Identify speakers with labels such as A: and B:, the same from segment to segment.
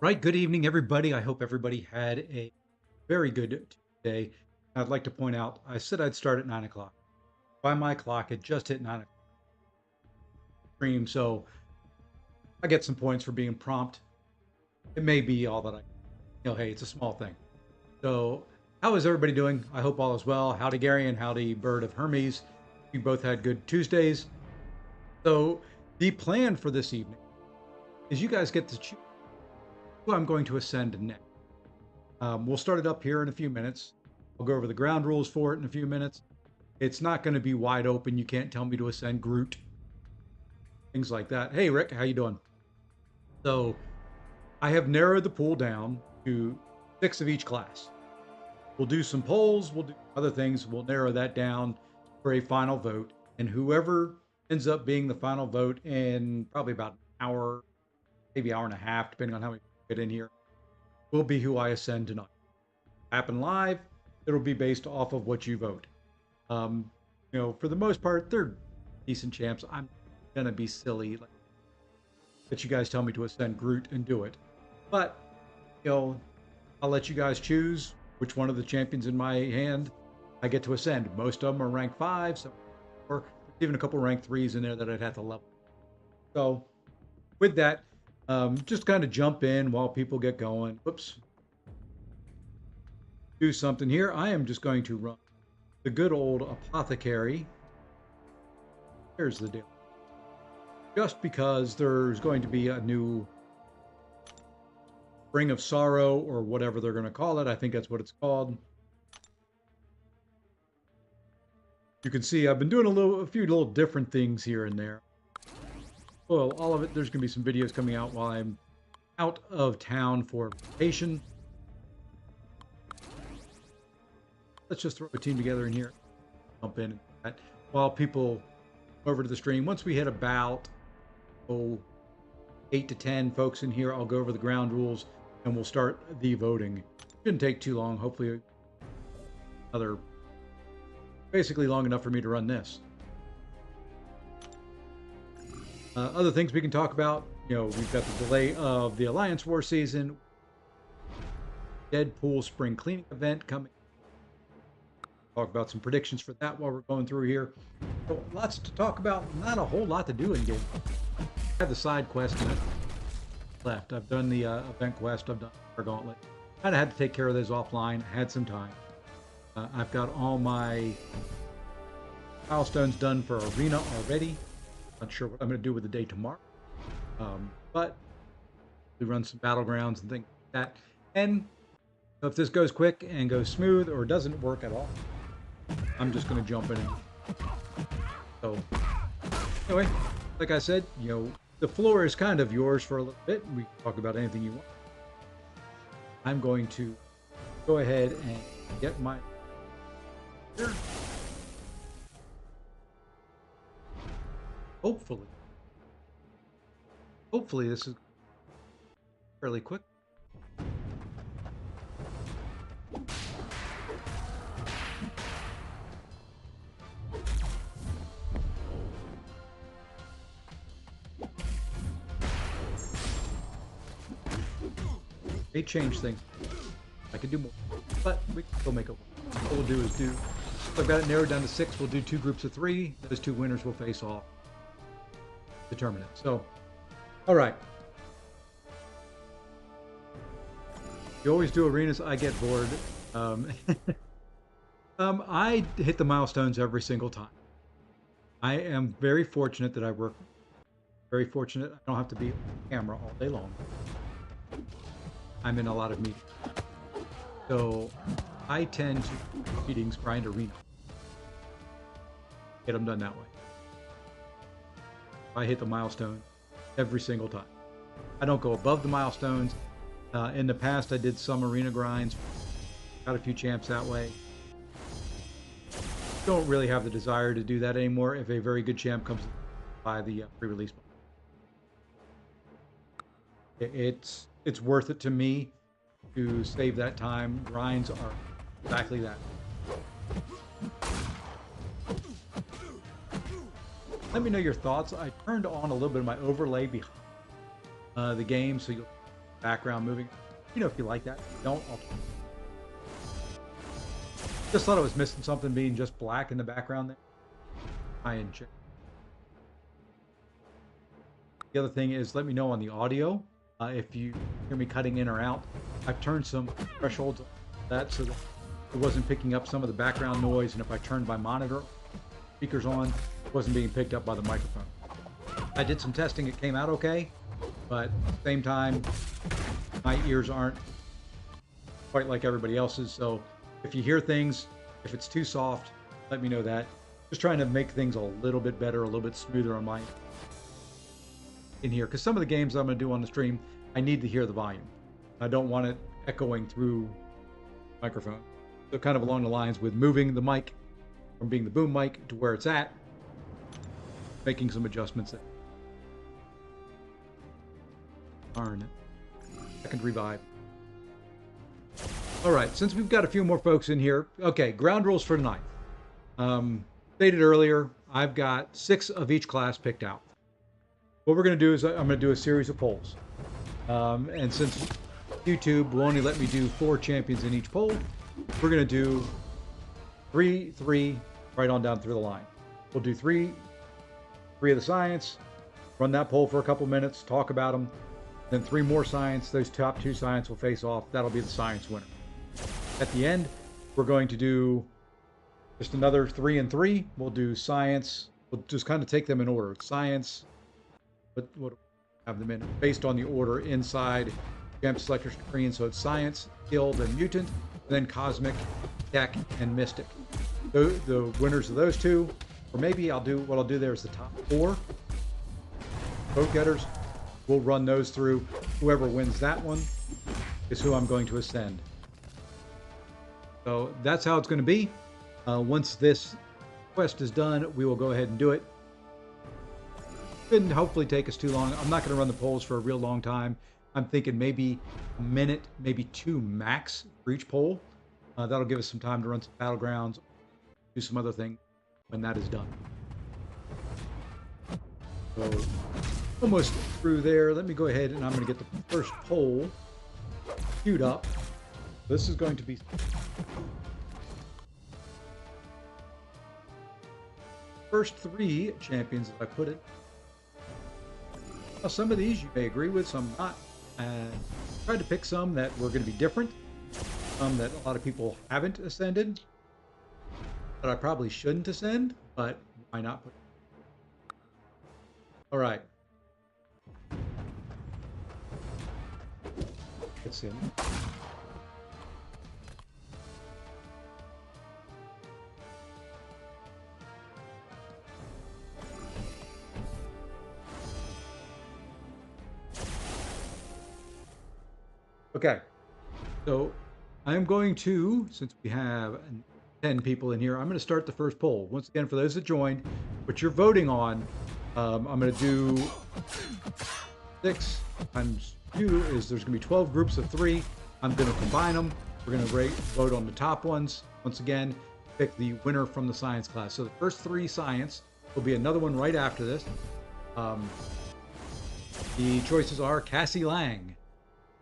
A: Right. Good evening, everybody. I hope everybody had a very good day. I'd like to point out, I said I'd start at 9 o'clock. By my clock, it just hit 9 o'clock stream, so I get some points for being prompt. It may be all that hey, it's a small thing. So, how is everybody doing? I hope all is well. Howdy, Gary, and howdy, Bird of Hermes. You both had good Tuesdays. So, the plan for this evening is you guys get to choose who I'm going to ascend next. We'll start it up here in a few minutes. I'll go over the ground rules for it in a few minutes. It's not going to be wide open. You can't tell me to ascend Groot, things like that. Hey, Rick, how you doing? So I have narrowed the pool down to 6 of each class. We'll do some polls. We'll do other things. We'll narrow that down for a final vote. And whoever ends up being the final vote in probably about an hour, maybe hour and a half, depending on how we get in here, will be who I ascend tonight. Happen live. It'll be based off of what you vote. For the most part, they're decent champs. I'm gonna be silly, like, that you guys tell me to ascend Groot and do it. But I'll let you guys choose which one of the champions in my hand I get to ascend. Most of them are rank 5, so or there's even a couple rank 3s in there that I'd have to level. So with that, just kind of jump in while people get going. Whoops. Do something here. I am just going to run the good old apothecary. Here's the deal. Just because there's going to be a new Ring of Sorrow or whatever they're going to call it. I think that's what it's called. You can see I've been doing a few little different things here and there. Well, all of it, there's going to be some videos coming out while I'm out of town for vacation. Let's just throw a team together in here. Jump in while people over to the stream. Once we hit about 8 to 10 folks in here, I'll go over the ground rules and we'll start the voting. Shouldn't take too long. Hopefully basically long enough for me to run this. Other things we can talk about, we've got the delay of the Alliance War season, Deadpool spring cleaning event coming. Talk about some predictions for that while we're going through here. So lots to talk about, not a whole lot to do in game. I have the side quest left. I've done the event quest. I've done our gauntlet. Kind of had to take care of those offline. I had some time. I've got all my milestones done for arena already. Not sure what I'm going to do with the day tomorrow, but we run some battlegrounds and things like that. And if this goes quick and goes smooth or doesn't work at all, I'm just going to jump in. So anyway, like I said, the floor is kind of yours for a little bit. We can talk about anything you want. I'm going to go ahead and get my here. Hopefully this is fairly quick. They change things. I could do more, but we can still make it work. What we'll do is I've got it narrowed down to 6. We'll do 2 groups of 3. Those 2 winners will face off. Determine it. So, all right. You always do arenas. I get bored. I hit the milestones every single time. I am very fortunate that I work. Very fortunate. I don't have to be on camera all day long. I'm in a lot of meetings. So I tend to meetings grind arena. Get them done that way. I hit the milestone every single time. I don't go above the milestones. In the past, I did some arena grinds. Got a few champs that way. Don't really have the desire to do that anymore if a very good champ comes by the pre-release. It's worth it to me to save that time. Grinds are exactly that. Let me know your thoughts. I turned on a little bit of my overlay behind the game, so you'll background moving. You know, if you like that. If you don't, I'll just thought I was missing something being just black in the background there. I and check. The other thing is, let me know on the audio if you hear me cutting in or out. I've turned some thresholds on that so that it wasn't picking up some of the background noise, and if I turned my monitor speakers on, it wasn't being picked up by the microphone. I did some testing, it came out okay, but at the same time, my ears aren't quite like everybody else's, so if you hear things, if it's too soft, let me know that. Just trying to make things a little bit better, a little bit smoother on my in here, because some of the games I'm going to do on the stream, I need to hear the volume. I don't want it echoing through the microphone. So kind of along the lines with moving the mic from being the boom mic to where it's at, making some adjustments there. Darn it. Second revive. All right, since we've got a few more folks in here, okay, ground rules for tonight. Stated earlier, I've got 6 of each class picked out. What we're going to do is I'm going to do a series of polls. And since YouTube will only let me do 4 champions in each poll, we're going to do 3, right on down through the line. We'll do 3 of the science, run that poll for a couple minutes, talk about them, then 3 more science. Those top 2 science will face off. That'll be the science winner. At the end, we're going to do just another 3 and 3. We'll do science. We'll just kind of take them in order. Science, what have them in based on the order inside Champ Selector screen. So it's science, skill, then mutant, then cosmic, tech, and mystic. The winners of those 2, or maybe what I'll do there is the top 4 vote getters. We'll run those through. Whoever wins that one is who I'm going to ascend. So that's how it's going to be. Once this quest is done, we will go ahead and do it. Shouldn't hopefully take us too long. I'm not going to run the polls for a real long time. I'm thinking maybe a minute, maybe 2 max for each poll. That'll give us some time to run some battlegrounds, do some other things when that is done. So almost through there. Let me go ahead and I'm going to get the first poll queued up. This is going to be first 3 champions, as I put it. Now, some of these you may agree with, some not. Tried to pick some that were going to be different, some that a lot of people haven't ascended, that I probably shouldn't ascend, but why not put it? All right. Let's see. Okay, so I'm going to, since we have 10 people in here, I'm going to start the first poll. Once again, for those that joined, what you're voting on, I'm going to do 6 times 2 is there's going to be 12 groups of 3. I'm going to combine them. We're going to vote on the top ones. Once again, pick the winner from the science class. So the first 3 science will be another one right after this. The choices are Cassie Lang,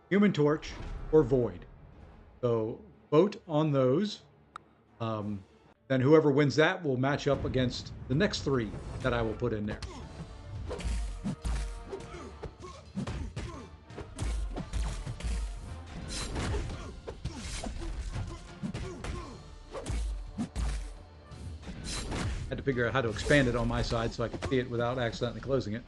A: Human Torch, or Void. So vote on those. Then whoever wins that will match up against the next 3 that I will put in there. Had to figure out how to expand it on my side so I could see it without accidentally closing it.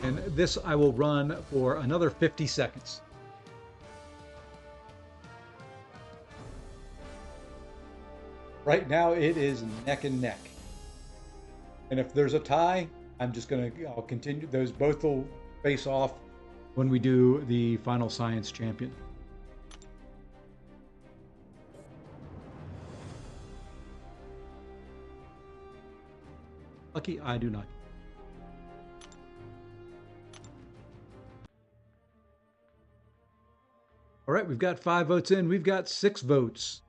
A: And this I will run for another 50 seconds. Right now it is neck and neck. And if there's a tie, I'll continue. Those both will face off when we do the final science champion. Lucky I do not. All right, we've got 5 votes in. We've got 6 votes.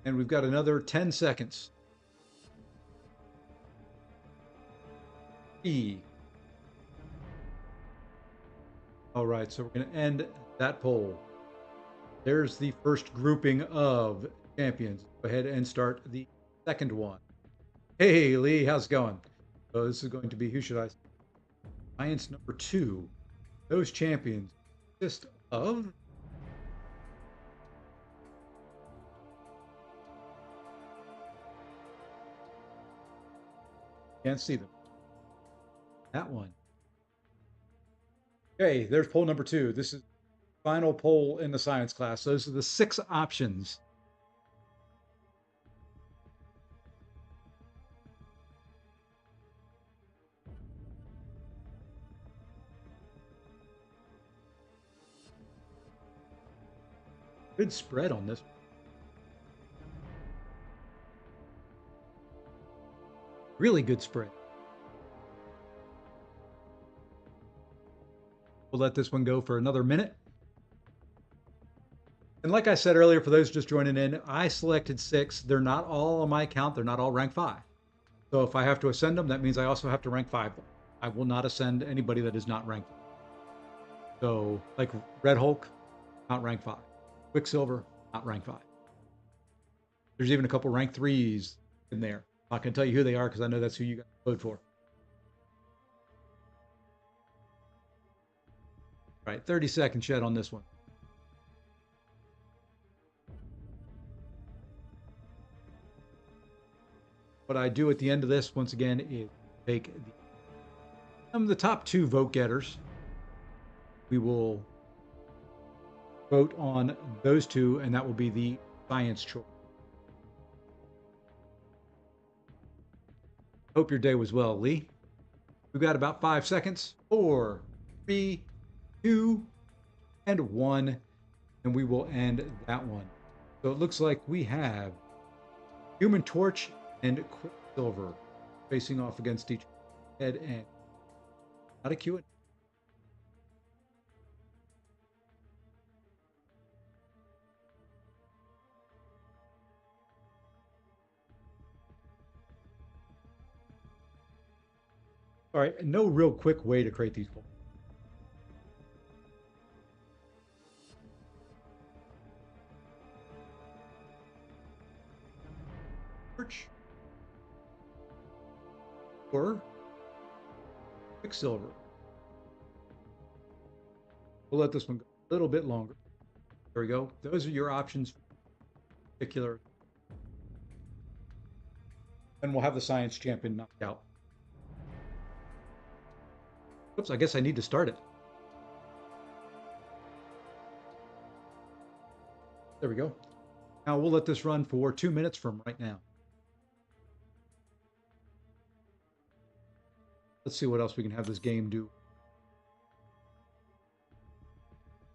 A: And we've got another 10 seconds. E. All right, so we're going to end that poll. There's the first grouping of champions. Go ahead and start the second one. Hey, Lee, how's it going? So this is going to be, who should I say? Alliance number 2. Those champions consist of... Can't see them. That one. Okay, there's poll number 2. This is final poll in the science class. Those are the 6 options. Good spread on this. Really good spread. We'll let this one go for another minute. And like I said earlier, for those just joining in, I selected 6. They're not all on my account. They're not all rank 5. So if I have to ascend them, that means I also have to rank 5 them. I will not ascend anybody that is not ranked. So like Red Hulk, not rank 5. Quicksilver, not rank 5. There's even a couple rank 3s in there. I'm not going to tell you who they are because I know that's who you guys vote for. All right, 30-second shed on this one. What I do at the end of this, once again, is take the top 2 vote getters. We will vote on those 2, and that will be the science choice. Hope your day was well, Lee. We've got about 5 seconds. 4, 3, 2, and 1, and we will end that one. So it looks like we have Human Torch and Quicksilver facing off against each head and not a Q&A. All right, no real quick way to create these polls. Or Quicksilver. We'll let this one go a little bit longer. There we go. Those are your options for particular. And we'll have the science champion knocked out. Oops, I guess I need to start it. There we go. Now we'll let this run for 2 minutes from right now. Let's see what else we can have this game do.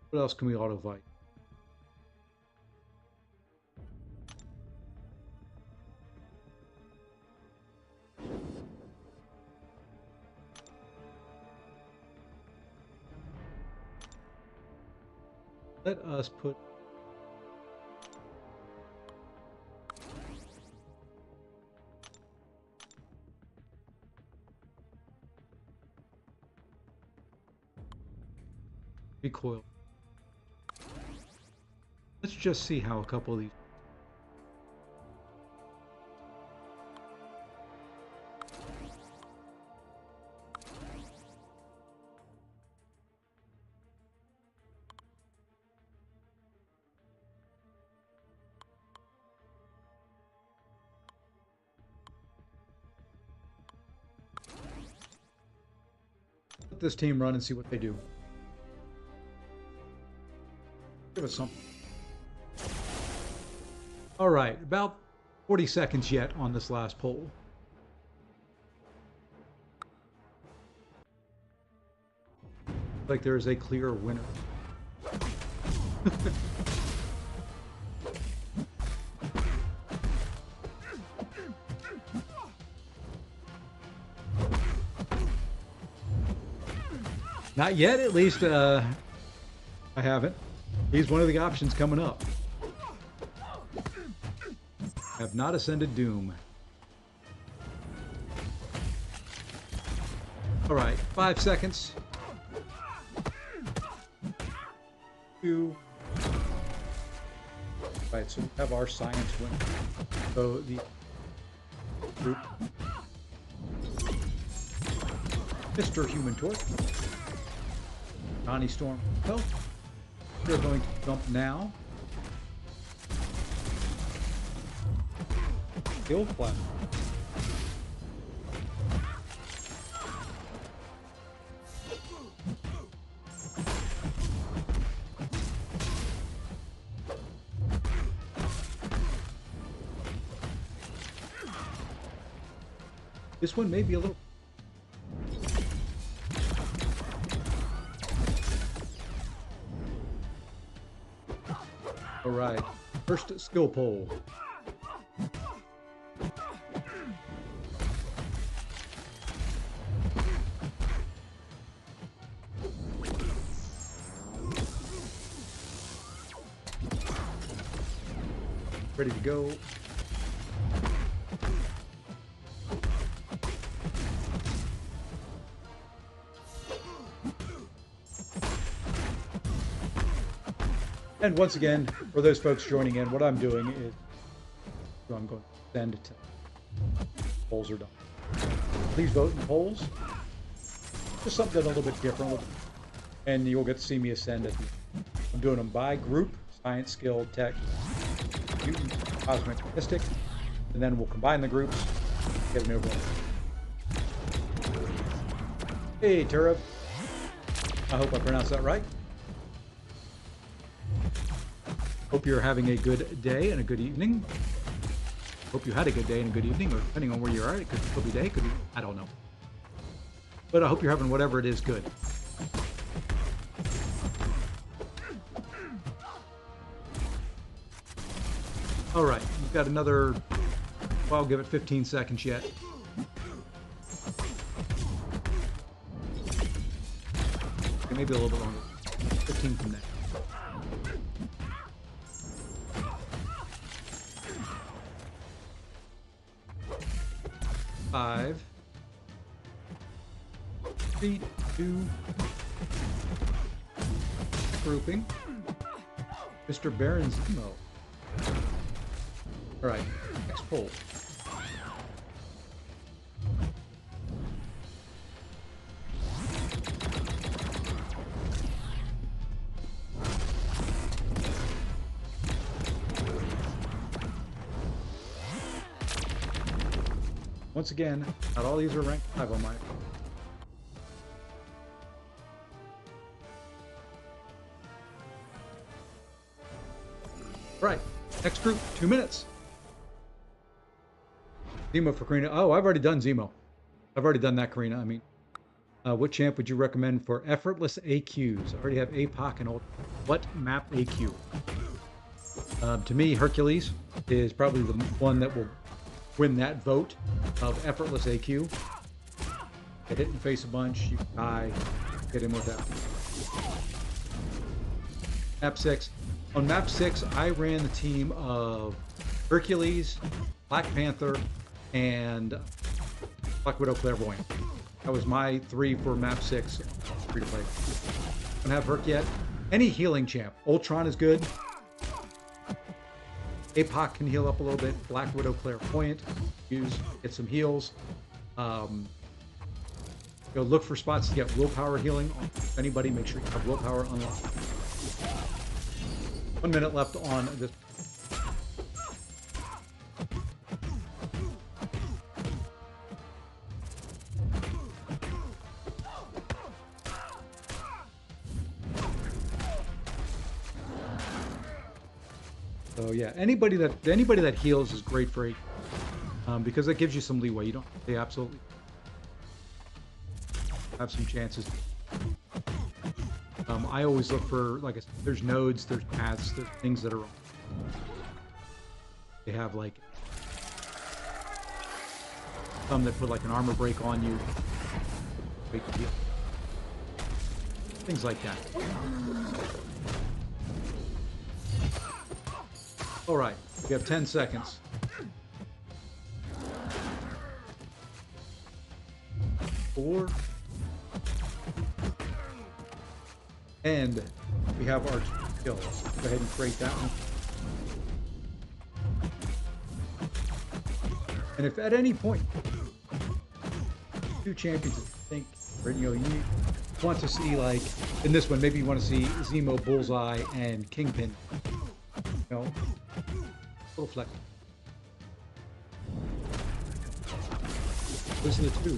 A: What else can we auto-fight? Let us put recoil. Let's just see how a couple of these. Let this team run and see what they do. Give us something. All right, about 40 seconds yet on this last poll. Like there is a clear winner. Not yet, at least. I haven't. He's one of the options coming up. Have not ascended Doom. All right, 5 seconds. 2. Right, so we have our science win. So the group, Mr. Human Torch, Johnny Storm. So we're going to jump now. Skill platform. This one may be a little... All right, first skill poll. Ready to go. And once again, for those folks joining in, what I'm doing is I'm going to send it to polls are done. Please vote in polls. Just something a little bit different. And you'll get to see me ascend at the end. I'm doing them by group, science, skill, tech, mutant, cosmic, mystic, and then we'll combine the groups, get an overall. Hey, Turab. I hope I pronounced that right. Hope you're having a good day and a good evening. Hope you had a good day and a good evening, or depending on where you are, it could be day, could be, I don't know. But I hope you're having whatever it is good. All right, we've got another, well, I'll give it 15 seconds yet. Okay, maybe a little bit longer. 15 from there. 5, 3, 2, grouping. Mr. Baron Zemo. All right, next poll. Once again, not all these are ranked 5 on my phone. Right, next group, 2 minutes. Zemo for Karina. Oh, I've already done Zemo. I've already done that, Karina. I mean, what champ would you recommend for effortless AQs? I already have APOC and Ultra. What map AQ? To me, Hercules is probably the one that will win that vote of effortless AQ. Get hit in the face a bunch, you die, get in with that. Map 6. On map 6, I ran the team of Hercules, Black Panther, and Black Widow Clairvoyant. That was my 3 for map 6, free to play. Don't have Herc yet. Any healing champ. Ultron is good. APOC can heal up a little bit. Black Widow Clairvoyant, get some heals. Go look for spots to get willpower healing. If anybody, make sure you have willpower unlocked. 1 minute left on this. So yeah, anybody that heals is great for because that gives you some leeway. You don't they absolutely have some chances. I always look for, like I said, there's nodes, there's paths, there's things that are wrong. They have like some that put like an armor break on you. Things like that. All right, we have 10 seconds. 4, And we have our skills. Go ahead and create that one. And if at any point two champions think, or, you know, you want to see, like in this one, maybe you want to see Zemo, Bullseye, and Kingpin. You know, a little flex. Those are the two.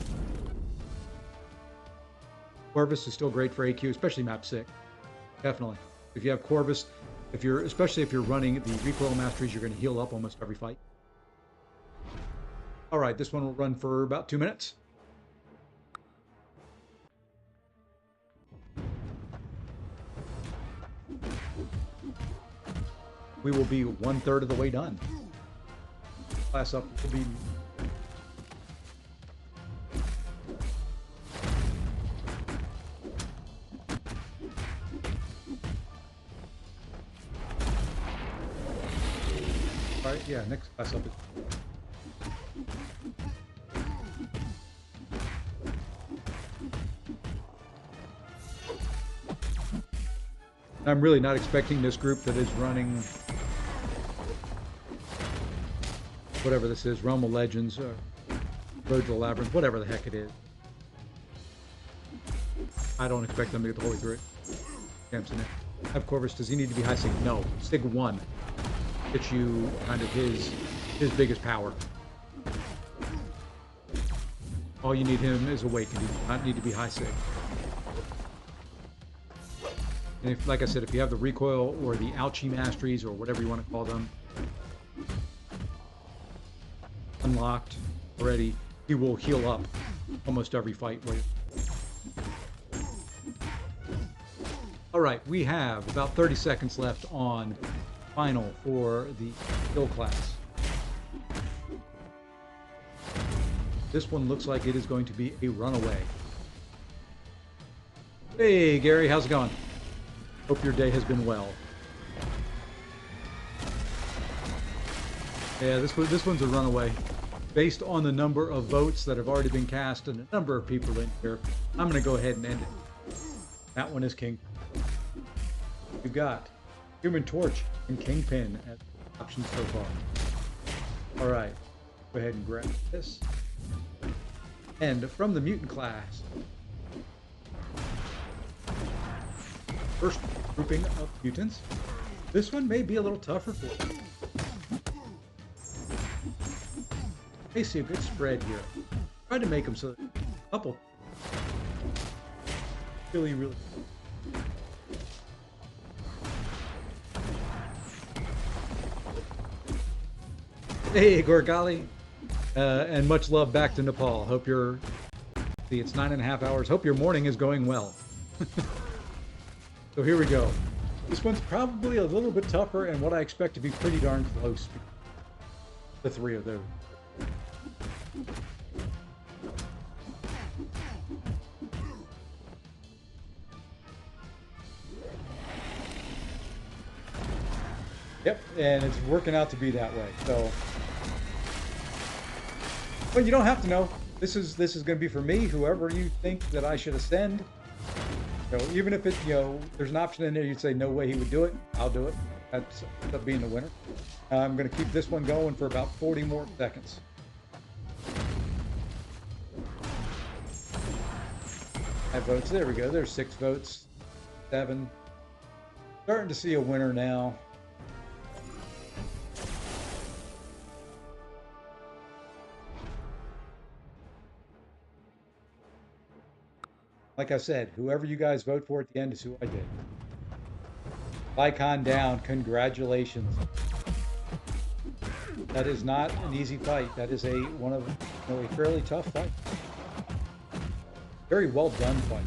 A: Corvus is still great for AQ, especially map 6. Definitely. If you have Corvus, especially if you're running the recoil masteries, you're going to heal up almost every fight. All right, this one will run for about 2 minutes. We will be 1/3 of the way done. Class up will be. All right, yeah, next class up is. I'm really not expecting this group that is running whatever this is, Realm of Legends, or Road to the Labyrinth, whatever the heck it is. I don't expect them to get the whole way through it. Samson, have Corvus, does he need to be high sig? No. Sig 1 gets you kind of his biggest power. All you need him is awakened. He does not need to be high sig. And if, like I said, if you have the recoil or the ouchie masteries or whatever you want to call them unlocked already, he will heal up almost every fight. All right, we have about 30 seconds left on final for the skill class. This one looks like it is going to be a runaway. Hey, Gary, how's it going? Hope your day has been well. Yeah, this one's a runaway. Based on the number of votes that have already been cast and the number of people in here, I'm going to go ahead and end it. That one is King. We've got Human Torch and Kingpin as options so far. All right, go ahead and grab this. And from the mutant class, first grouping of mutants. This one may be a little tougher for you. I see a good spread here. Try to make them so a couple really. Hey, Gorgali, and much love back to Nepal. Hope you're. See, it's 9.5 hours. Hope your morning is going well. So here we go. This one's probably a little bit tougher and what I expect to be pretty darn close. The three of those. Yep, and it's working out to be that way. So, but you don't have to know. This is going to be for me. Whoever you think that I should ascend. So even if it, there's an option in there, you'd say no way he would do it. I'll do it. That's up being the winner. I'm going to keep this one going for about 40 more seconds. Five votes. There we go. There's 6 votes. 7. Starting to see a winner now. Like I said, whoever you guys vote for at the end is who I did. Lycon down. Congratulations. That is not an easy fight. That is a fairly tough fight. Very well done fight.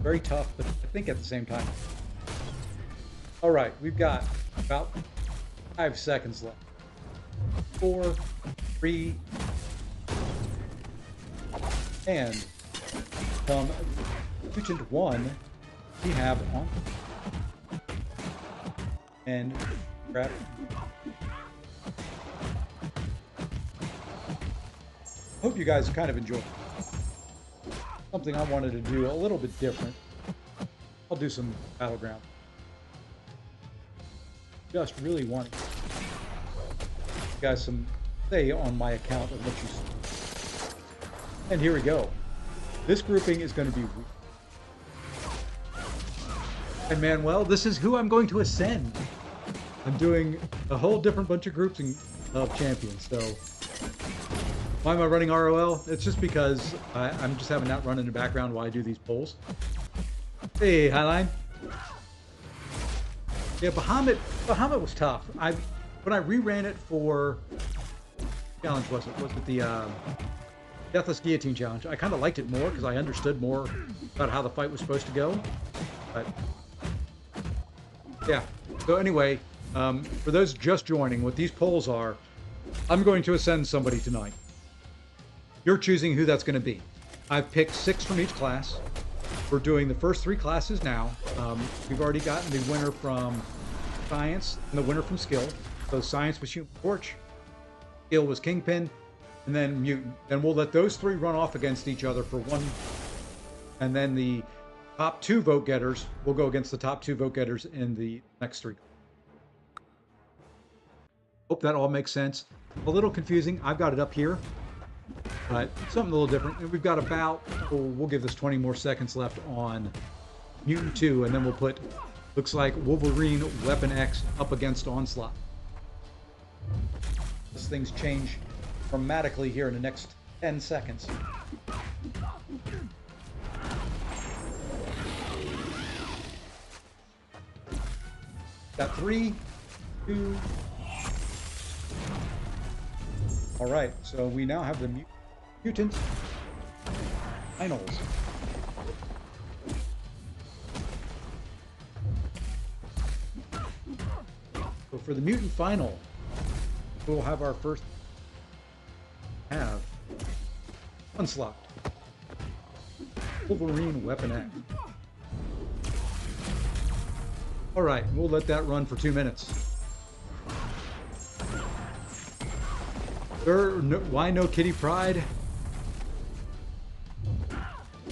A: Very tough, but I think at the same time. All right, we've got about 5 seconds left. 4, 3, and from Mutant 1, we have on and grab. Hope you guys kind of enjoyed something I wanted to do a little bit different. I'll do some battleground. Just really want you guys some say on my account of what you see. And here we go. This grouping is going to be weak. And Manuel, this is who I'm going to ascend. I'm doing a whole different bunch of groups of champions. So why am I running ROL? It's just because I'm just having that run in the background while I do these polls. Hey, Highline. Yeah, Bahamut was tough. When I reran it for challenge, was it the Deathless Guillotine challenge? I kind of liked it more because I understood more about how the fight was supposed to go. But yeah. So anyway, for those just joining, what these polls are, I'm going to ascend somebody tonight. You're choosing who that's going to be. I've picked 6 from each class. We're doing the first 3 classes now. We've already gotten the winner from Science and the winner from Skill. So Science was Human Torch, Skill was Kingpin, and then Mutant. Then we'll let those 3 run off against each other for one. And then the top 2 vote getters will go against the top 2 vote getters in the next 3. Hope that all makes sense. A little confusing. I've got it up here, but something a little different. And we've got about, we'll give this 20 more seconds left on Mutant 2, and then we'll put, looks like Wolverine Weapon X up against Onslaught. These things change dramatically here in the next 10 seconds. Got 3, 2. All right, so we now have the Mutant Finals. So for the Mutant Final, we'll have our first Onslaught, Wolverine Weapon X. All right, we'll let that run for 2 minutes. Why no Kitty Pride?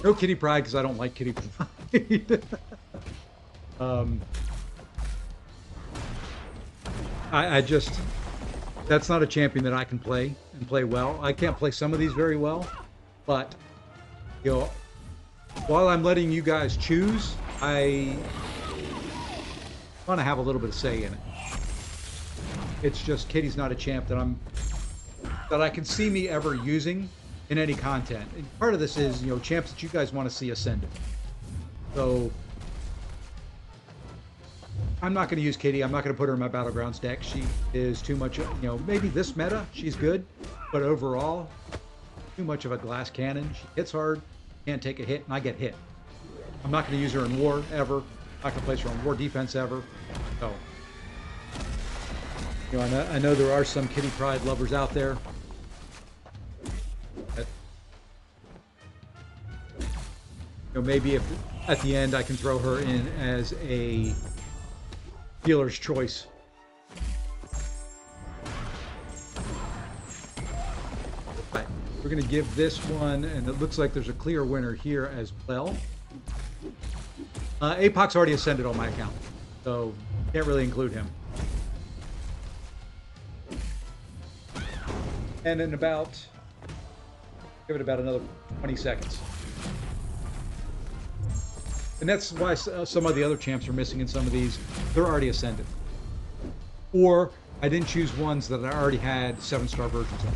A: No Kitty Pride because I don't like Kitty Pride. I just, that's not a champion that I can play and play well. I can't play some of these very well, but you know, while I'm letting you guys choose, I want to have a little bit of say in it. It's just Kitty's not a champ that I can see me ever using in any content. And part of this is, you know, champs that you guys want to see ascended. So I'm not going to use Kitty. I'm not going to put her in my Battlegrounds deck. She is too much, you know, maybe this meta, she's good, but overall, too much of a glass cannon. She hits hard, can't take a hit, and I get hit. I'm not going to use her in war ever. I'm not going to place her on war defense ever. So, you know, I know there are some Kitty Pride lovers out there. But, you know, maybe if at the end I can throw her in as a dealer's choice. Right. We're going to give this one, and it looks like there's a clear winner here as well. Apoc's already ascended on my account, so can't really include him. And in about, give it about another 20 seconds. And that's why some of the other champs are missing in some of these. They're already ascended. Or I didn't choose ones that I already had 7-star versions of.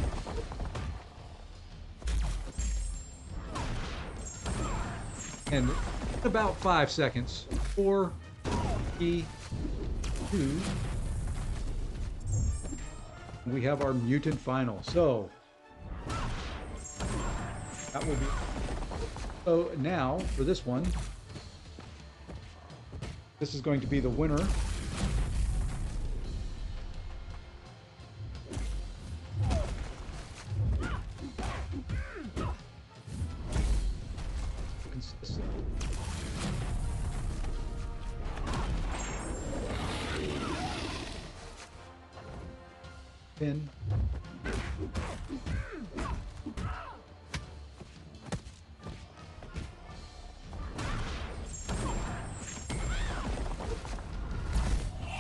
A: And about 5 seconds. 4, 3, 2. We have our Mutant Final. So that will be. So now for this one, this is going to be the winner. Pin.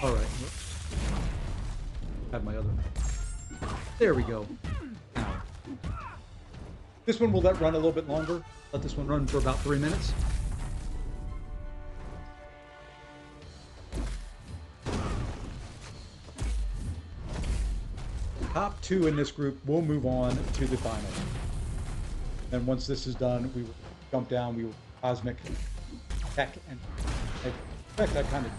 A: All right. Have my other. There we go. Now, this one will let run a little bit longer. Let this one run for about 3 minutes. Top 2 in this group will move on to the final. And once this is done, we will jump down. We will cosmic tech, and in fact, I kind of.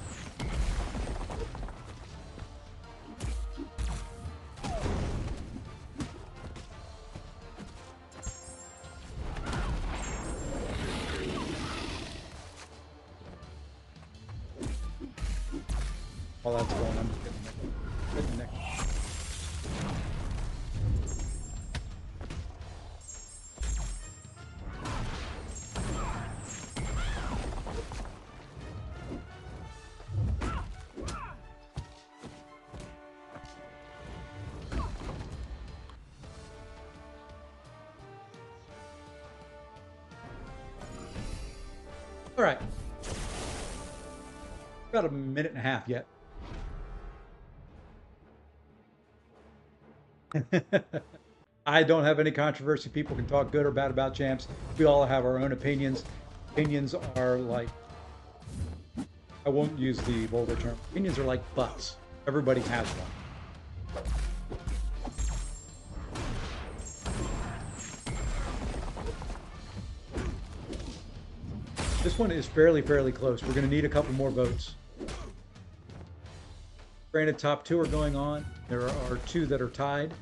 A: While that's going, I'm just getting the next. All right. About a minute and a half yet. I don't have any controversy. People can talk good or bad about champs. We all have our own opinions. Opinions are like, I won't use the vulgar term. Opinions are like butts. Everybody has one. This one is fairly close. We're going to need a couple more votes. Granted, top 2 are going on. There are 2 that are tied,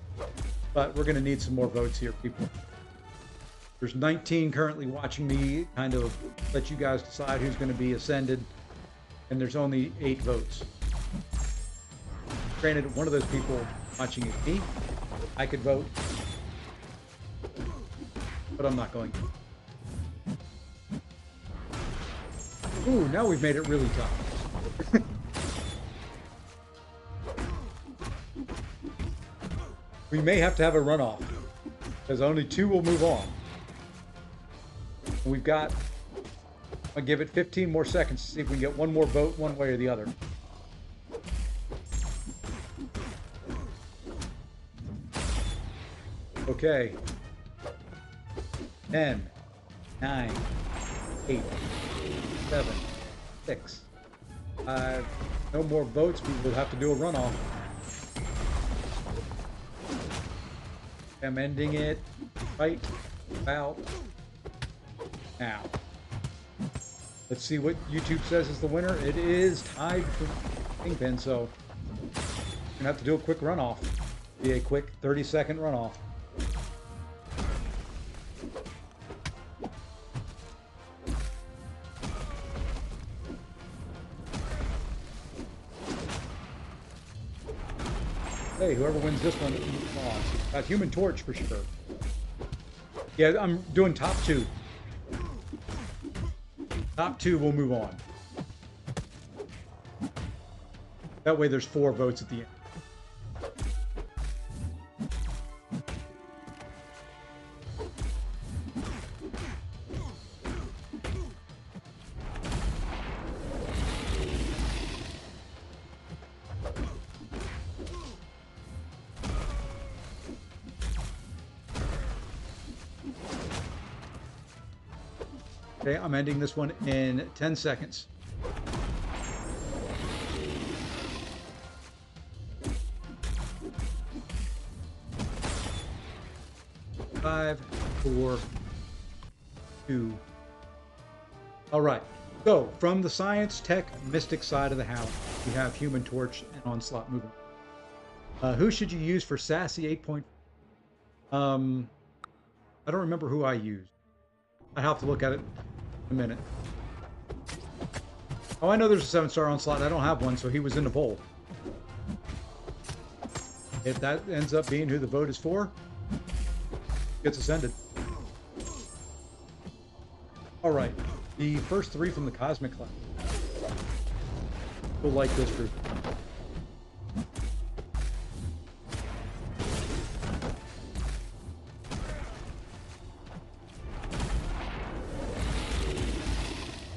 A: but we're going to need some more votes here, people. There's 19 currently watching me, kind of let you guys decide who's going to be ascended, and there's only 8 votes. Granted, one of those people watching is me. I could vote, but I'm not going to. Ooh, now we've made it really tough. We may have to have a runoff, because only 2 will move on. And we've got, I'll give it 15 more seconds to see if we can get one more vote one way or the other. Okay. 10, 9, 8, 7, 6, 5. No more votes. We will have to do a runoff. I'm ending it right about now. Let's see what YouTube says is the winner. It is tied for Kingpin, so we're gonna have to do a quick runoff. Be a quick 30-second runoff. Hey, whoever wins this one, got Human Torch for sure. Yeah, I'm doing top 2. Top 2 will move on. That way there's 4 votes at the end. Okay, I'm ending this one in 10 seconds. 5, 4, 2. All right. So from the science, tech, mystic side of the house, we have Human Torch and Onslaught moving. Who should you use for Sassy 8. I don't remember who I used. I have to look at it in a minute. Oh, I know there's a 7-star Onslaught. I don't have one, so he was in the poll. If that ends up being who the vote is for, gets ascended. All right, the first 3 from the Cosmic class. We'll like this group.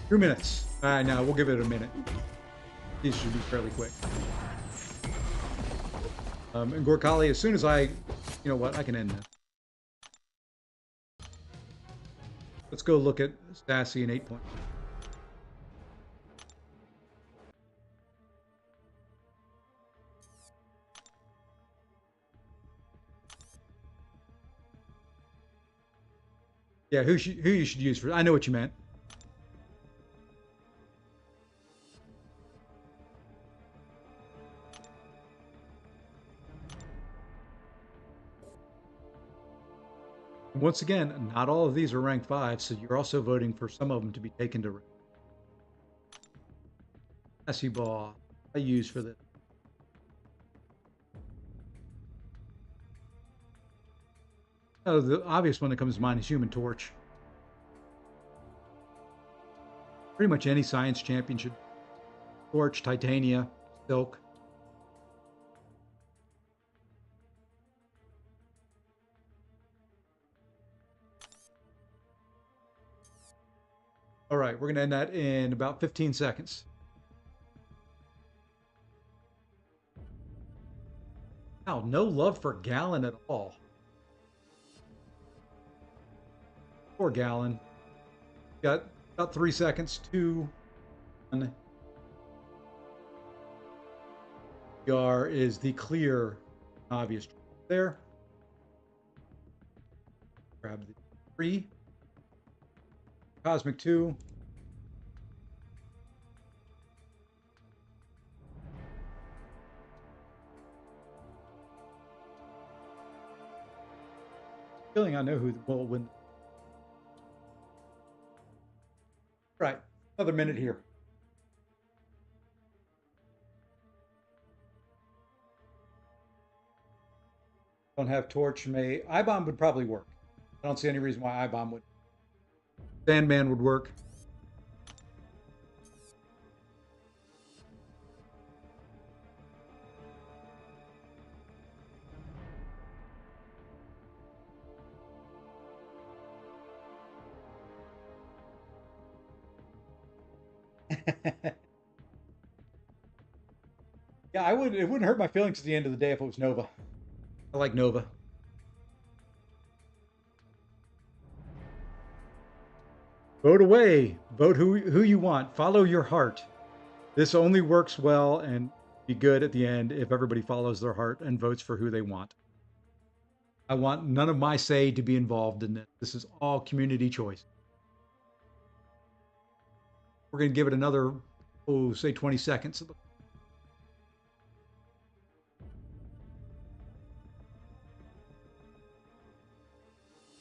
A: Two minutes. No, we'll give it a minute. These should be fairly quick. And Gorkali, as soon as you know what, I can end this. Let's go look at Stassi and 8 point. Yeah, who you should use for? I know what you meant. Once again, not all of these are rank 5, so you're also voting for some of them to be taken to rank. Stassi Ball, I use for this. Oh, the obvious one that comes to mind is Human Torch. Pretty much any science championship. Torch, Titania, Silk. All right, we're going to end that in about 15 seconds. Wow, no love for Gallon at all. Poor Gallon. Got about 3 seconds. 2, 1. PR is the clear, obvious there. Grab the 3. Cosmic 2. Feeling I know who will win. Right, another minute here. Don't have Torch. I-Bomb would probably work. I don't see any reason why I-Bomb would. Sandman would work. Yeah, it wouldn't hurt my feelings at the end of the day if it was Nova. I like Nova. Vote away. Vote who you want. Follow your heart. This only works well and be good at the end if everybody follows their heart and votes for who they want. I want none of my say to be involved in this. This is all community choice. We're going to give it another, say 20 seconds.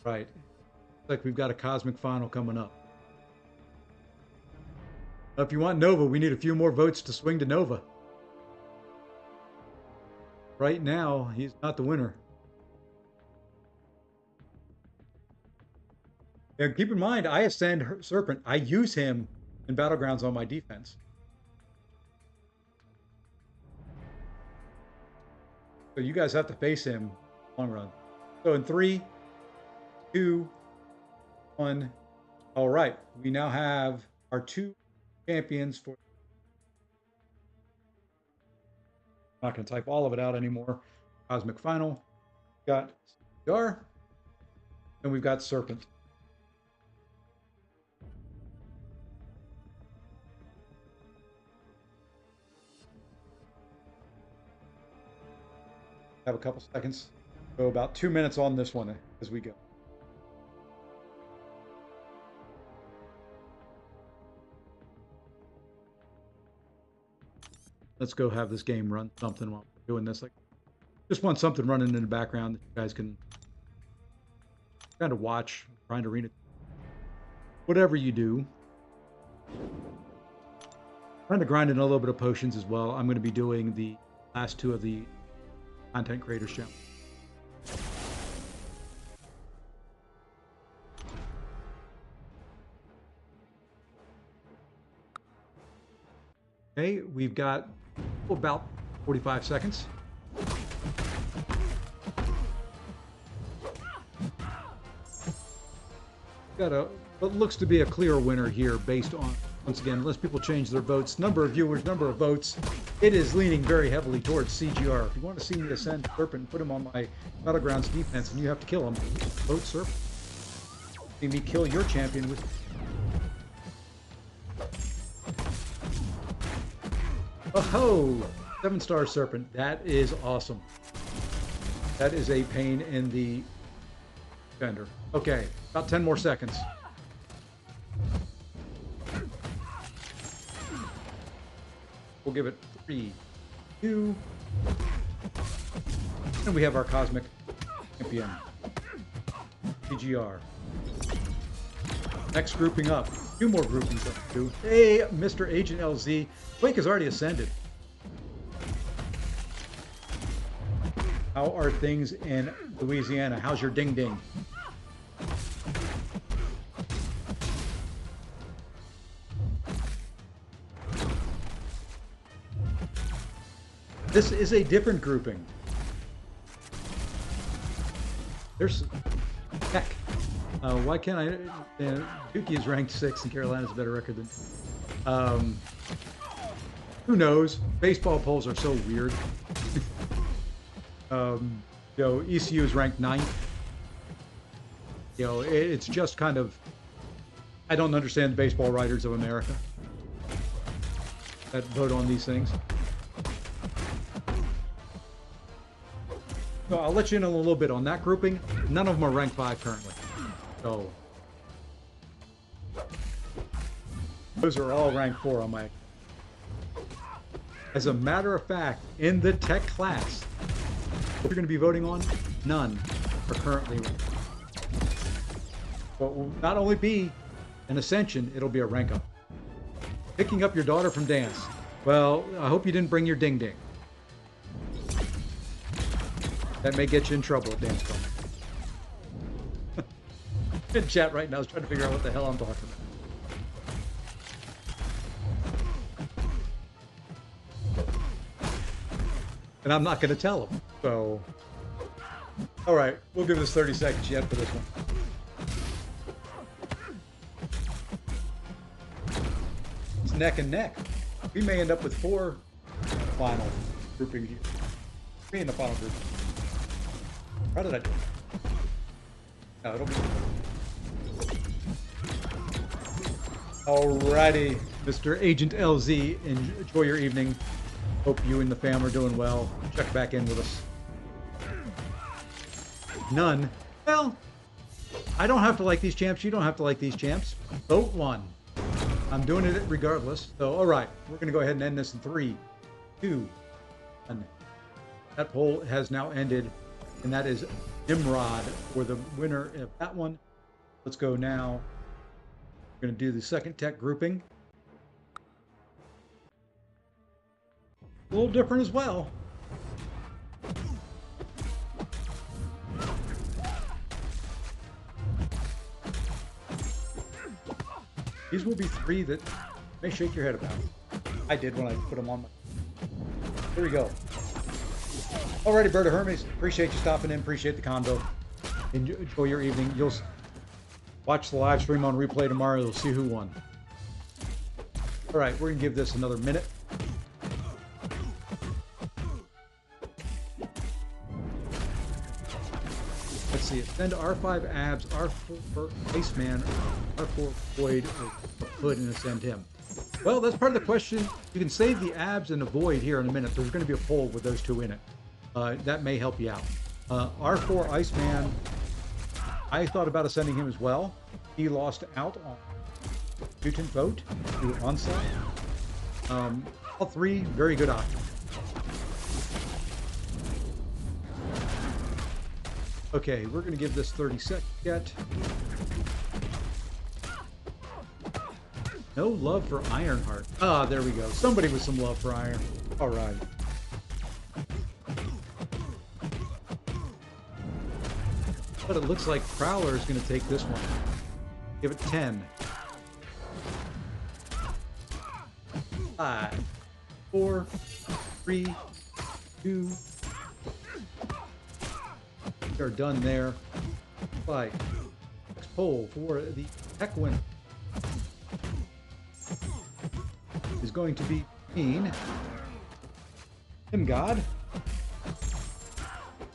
A: Right. Looks like we've got a cosmic final coming up. If you want Nova, we need a few more votes to swing to Nova. Right now, he's not the winner. And keep in mind, I ascend Serpent. I use him in Battlegrounds on my defense. So you guys have to face him long run. So in 3, 2, 1. All right. We now have our 2 champions for. I'm not going to type all of it out anymore. Cosmic Final. We've got CR. And we've got Serpent. Have a couple seconds. Go about 2 minutes on this one as we go. Let's go have this game run something while we're doing this. Like, just want something running in the background that you guys can kind of watch, trying to read it. Whatever you do. Trying to grind in a little bit of potions as well. I'm going to be doing the last 2 of the Content Creators Challenge. Okay, we've got about 45 seconds. Got what looks to be a clear winner here based on Once again, unless people change their votes, number of viewers, number of votes, it is leaning very heavily towards CGR. If you want to see me ascend Serpent and put him on my Battlegrounds defense and you have to kill him, vote Serpent. See me kill your champion with... Oh, 7-star Serpent. That is awesome. That is a pain in the fender. Okay, about 10 more seconds. We'll give it 3, 2, and we have our Cosmic Champion, PGR. Next grouping up. 2 more groupings up to do. Hey, Mr. Agent LZ. Quake has already ascended. How are things in Louisiana? How's your ding ding? This is a different grouping. There's... Heck. Why can't I... Dookie is ranked 6 and Carolina's a better record than... who knows? Baseball polls are so weird. ECU is ranked 9th. It's just kind of... I don't understand the baseball writers of America that vote on these things. So I'll let you know a little bit on that grouping. None of them are ranked 5 currently. So those are all ranked 4 on my... As a matter of fact, in the tech class, what you're going to be voting on, none are currently ranked. So it will not only be an Ascension, it'll be a rank up. Picking up your daughter from dance. Well, I hope you didn't bring your ding ding. That may get you in trouble at dance club. In chat right now is trying to figure out what the hell I'm talking about. And I'm not going to tell them. So, all right, we'll give this 30 seconds yet for this one. It's neck and neck. We may end up with 4 final grouping here. 3 in the final group. How did I do? No, it'll be... Alrighty, Mr. Agent LZ, enjoy your evening. Hope you and the fam are doing well. Check back in with us. None. Well, I don't have to like these champs. You don't have to like these champs. Vote 1. I'm doing it regardless. So, alright, we're going to go ahead and end this in 3, 2, 1. That poll has now ended. And that is Nimrod for the winner of that one. Let's go now. We're going to do the second tech grouping. A little different as well. These will be 3 that you may shake your head about. I did when I put them on my... Here we go. Alrighty, Bird of Hermes, appreciate you stopping in, appreciate the convo. Enjoy your evening. You'll watch the live stream on replay tomorrow, you'll see who won. Alright, we're going to give this another minute. Let's see, send R5 Abs, R4 Iceman, R4 Void, or Hood, and ascend him. Well, that's part of the question. You can save the Abs and the Void here in a minute. There's going to be a poll with those 2 in it. That may help you out. R4 Iceman, I thought about ascending him as well. He lost out on mutant vote to Onslaught. All 3 very good options. Okay, we're going to give this 30 seconds yet. No love for Ironheart. Ah, there we go. Somebody with some love for Iron. All right. But it looks like Prowler is going to take this one. Give it 10. 5, 4, 3, 2. We are done there. Next poll for the tech winner. going to be between Him God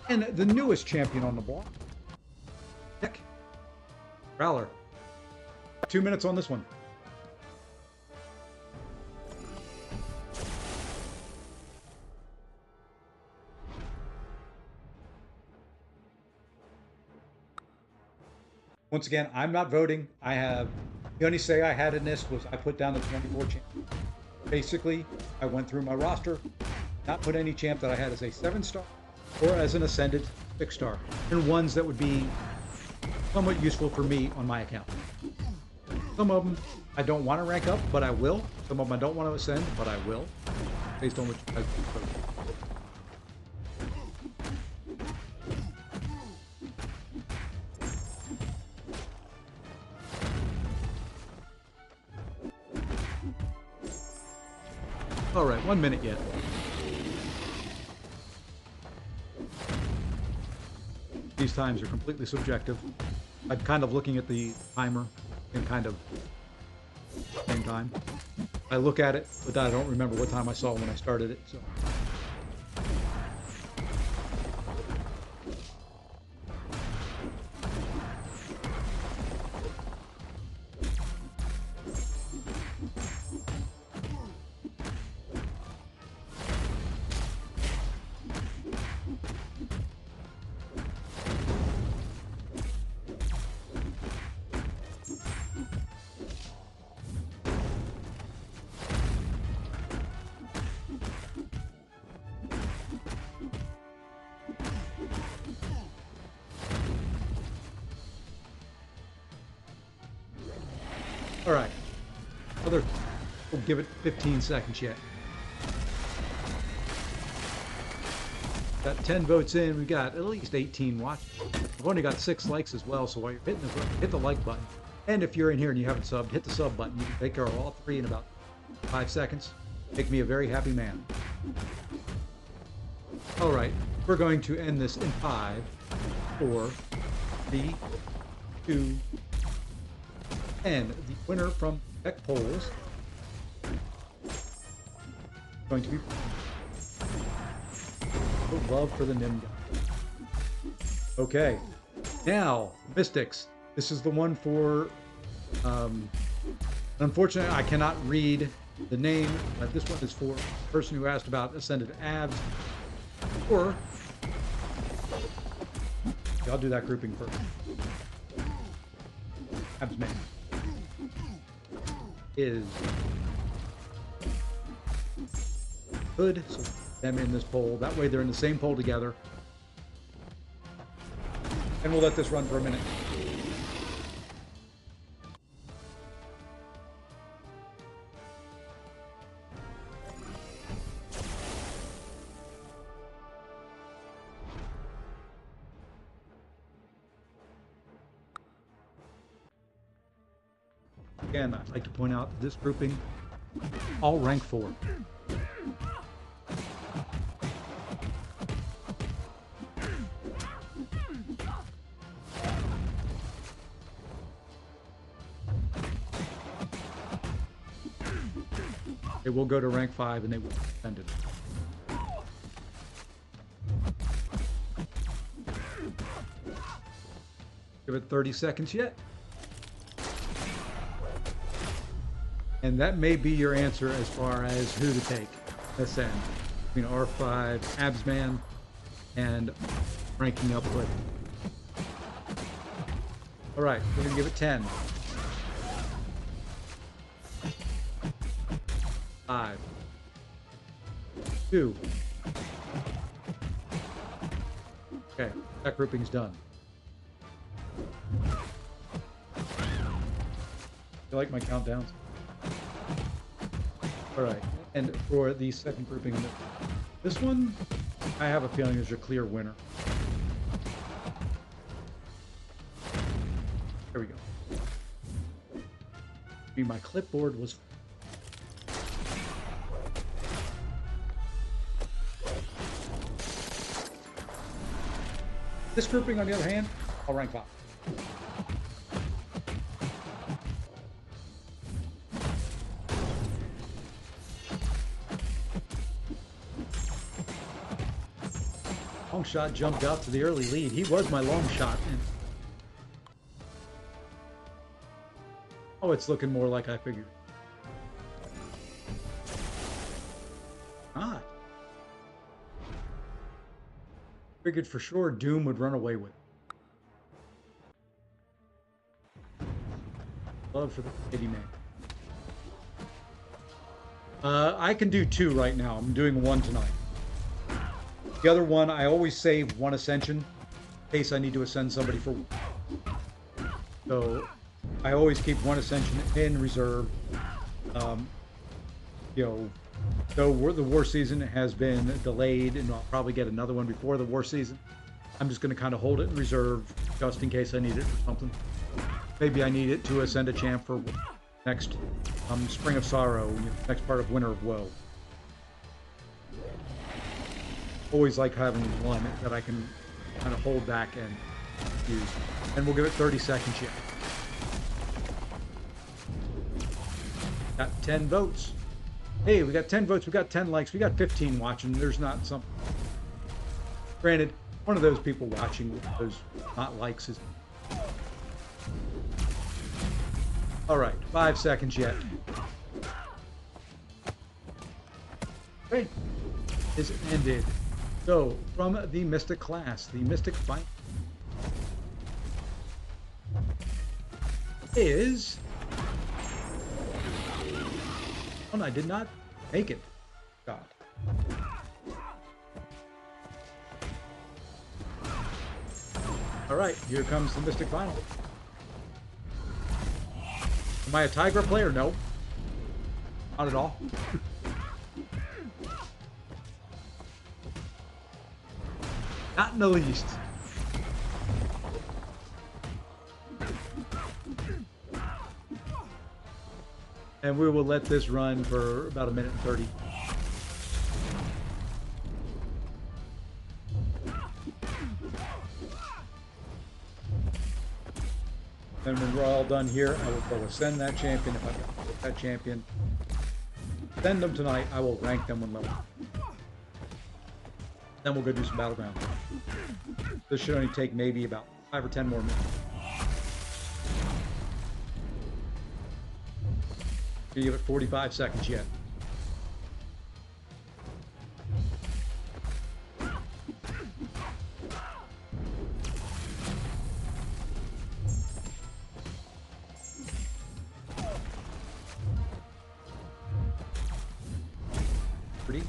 A: and the newest champion on the block, Nick Prowler. 2 minutes on this one. Once again, I'm not voting. The only say I had in this was I put down the 24 champ. Basically, I went through my roster, not put any champ that I had as a 7-star or as an ascended 6-star, and ones that would be somewhat useful for me on my account. Some of them I don't want to rank up, but I will. Some of them I don't want to ascend, but I will, based on what you guys vote. All right, 1 minute yet. These times are completely subjective. I'm kind of looking at the timer and kind of same time. I look at it, but I don't remember what time I saw when I started it. So. All right. We'll give it 15 seconds yet. Got 10 votes in. We've got at least 18 watching. I've only got 6 likes as well, so while you're hitting hit the like button. And if you're in here and you haven't subbed, hit the sub button. You can take care of all 3 in about 5 seconds. Make me a very happy man. All right. We're going to end this in 5, 4, 3, 2, and the winner from Tech Polls going to be love for the Nim guy. Okay, now Mystics. This is the one for. Unfortunately, I cannot read the name. But this one is for the person who asked about Ascended Abs. Or I'll do that grouping first. Abs man is good, so them in this poll. That way they're in the same poll together. And we'll let this run for a minute. Again, I'd like to point out this grouping, all rank 4. It will go to rank 5 and they will defend it. Give it 30 seconds yet. And that may be your answer as far as who to take. Ascend. Between R5, Absman, and ranking up with. All right, we're going to give it 10. 5. 2. Okay, that grouping's done. You like my countdowns? All right, and for the second grouping, this one, I have a feeling is your clear winner. There we go. I mean, my clipboard was. This grouping, on the other hand, I'll rank 5. long shot jumped out to the early lead. He was my long shot. And oh, it's looking more like I figured. Not. Figured for sure Doom would run away with it. Love for the Lady Man. I can do 2 right now. I'm doing 1 tonight. The other one, I always save 1 Ascension in case I need to ascend somebody for. So I always keep 1 Ascension in reserve. You know, though the war season has been delayed, and I'll probably get another one before the war season. I'm just going to kind of hold it in reserve just in case I need it for something. Maybe I need it to ascend a champ for next Spring of Sorrow, next part of Winter of Woe. Always like having one that I can kind of hold back and use. And we'll give it 30 seconds yet. Got 10 votes. Hey, we got 10 votes, we got 10 likes, we got 15 watching. There's not some. Granted, one of those people watching, those not likes, is. All right, 5 seconds yet. Okay, is ended. So, from the Mystic class, the Mystic fight is. Oh, I did not make it. God. All right, here comes the Mystic final. Am I a Tigra player? No. Not at all. Not in the least. And we will let this run for about 1 minute and 30. And when we're all done here, I will go ascend that champion if I've got that champion. Send them tonight. I will rank them when level. Then we'll go do some battleground. This should only take maybe about 5 or 10 more minutes. You give it 45 seconds yet. Pretty.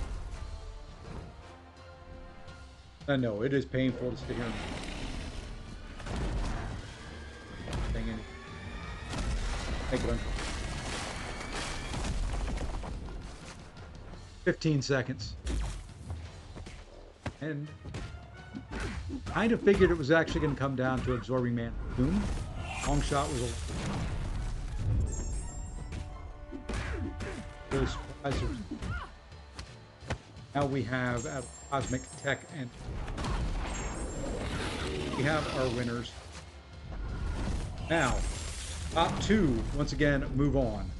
A: I know it is painful to sit here and take it on. 15 seconds. And kind of figured it was actually going to come down to absorbing man. Boom. Long shot was a really surprising. Now we have Cosmic Tech, and we have our winners. Now, top 2 once again move on.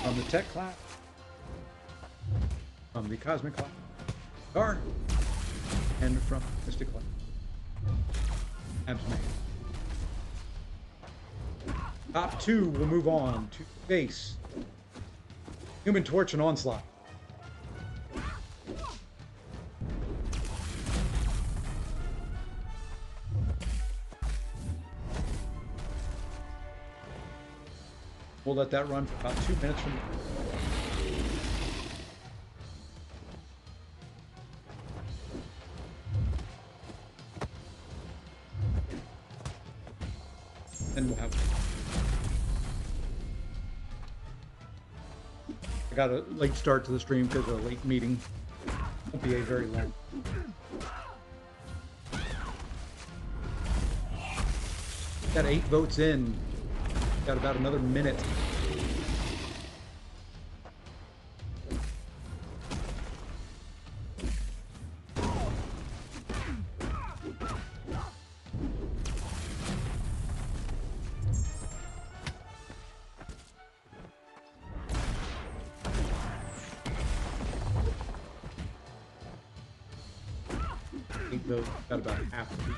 A: From the Tech class, from the Cosmic class, Guard, and from Mystic class. Absman. Top 2 will move on to face Human Torch and Onslaught. We'll let that run for about 2 minutes from now. Then we'll have. I got a late start to the stream because of a late meeting. Won't be a very long. Got 8 votes in. Got about another minute. votes. Got about half of it.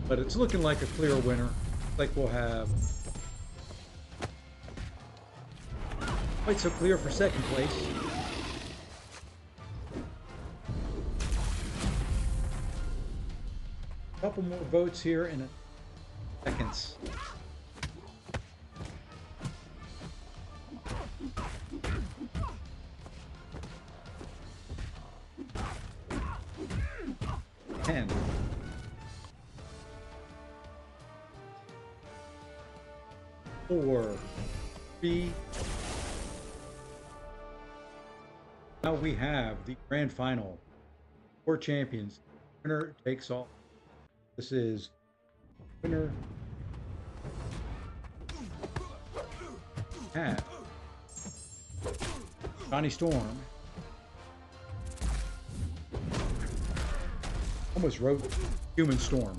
A: But it's looking like a clear winner. Like we'll have quite so clear for second place. A couple more votes here in seconds. Ten. 4, 3. Now we have the grand final. 4 champions. Winner takes all. This is winner have Johnny Storm. Almost wrote Human Storm.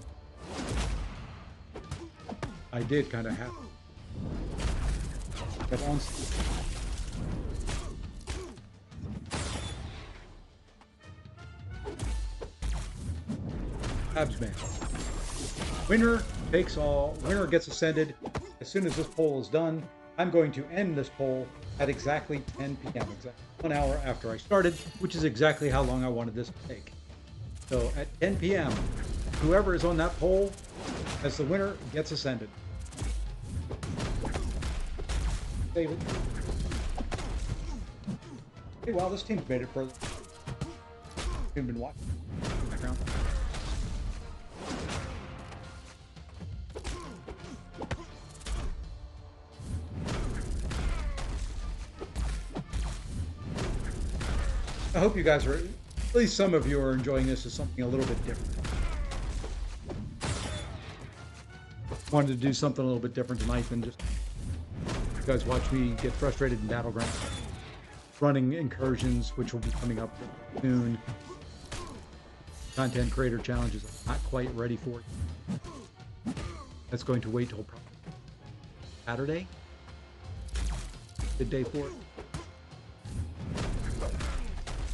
A: I did kind of have. But on Absman. Winner takes all. Winner gets ascended. As soon as this poll is done, I'm going to end this poll at exactly 10 p.m. Exactly 1 hour after I started, which is exactly how long I wanted this to take. So at 10 p.m., whoever is on that poll as the winner gets ascended. David. Hey, wow, this team's made it further. You've been watching. Background. I hope you guys are, at least some of you are enjoying this as something a little bit different. Wanted to do something a little bit different tonight than just you guys watch me get frustrated in Battleground. Running incursions, which will be coming up soon. Content creator challenges I'm not quite ready for. That's going to wait till probably Saturday. Good day for it.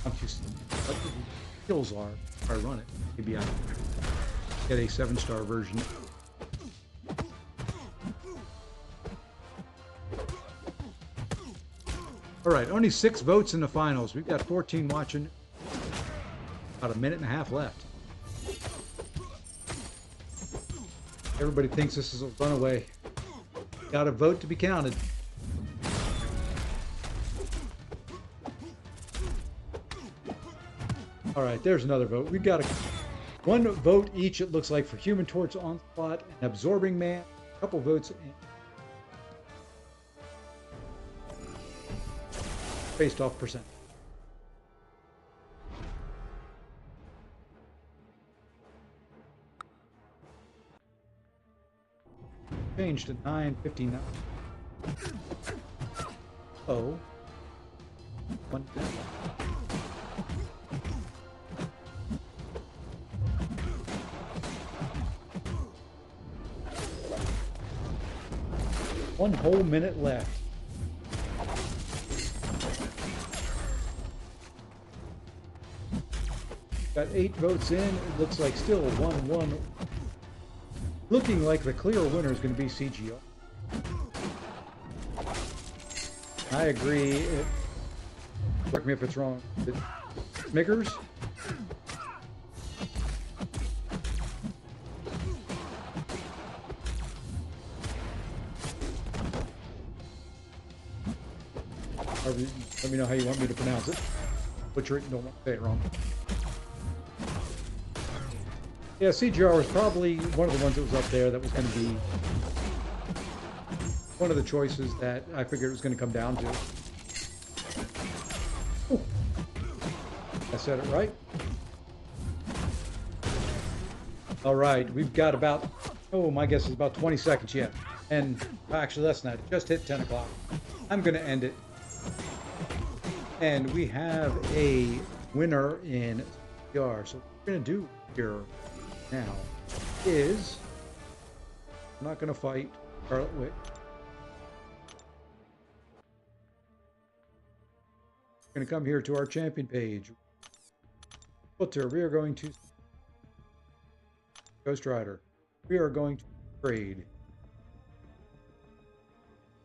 A: I'm just what the skills are if I run it. Maybe I get a 7-star version. All right, only 6 votes in the finals. We've got 14 watching. About a minute and a half left. Everybody thinks this is a runaway. Got a vote to be counted. All right, there's another vote. We've got 1 vote each, it looks like, for Human Torch Onslaught and Absorbing Man. A couple votes in based off percent. Change to 9:59. Oh. 1 minute. One whole minute left. Got 8 votes in. It looks like still 1-1. Looking like the clear winner is going to be CGR. I agree. Correct me if it's wrong. Smiggers? Let me know how you want me to pronounce it. Butcher it, don't want to say it wrong. Yeah, CGR was probably one of the ones that was up there that was going to be one of the choices that I figured it was going to come down to. Ooh. I said it right. All right, we've got about, my guess is about 20 seconds yet. And actually, less than that. It just hit 10 o'clock. I'm going to end it. And we have a winner in CGR. So what we're going to do here now is, I'm not going to fight Charlotte Wick. We're going to come here to our champion page. Filter. We are going to Ghost Rider. We are going to trade.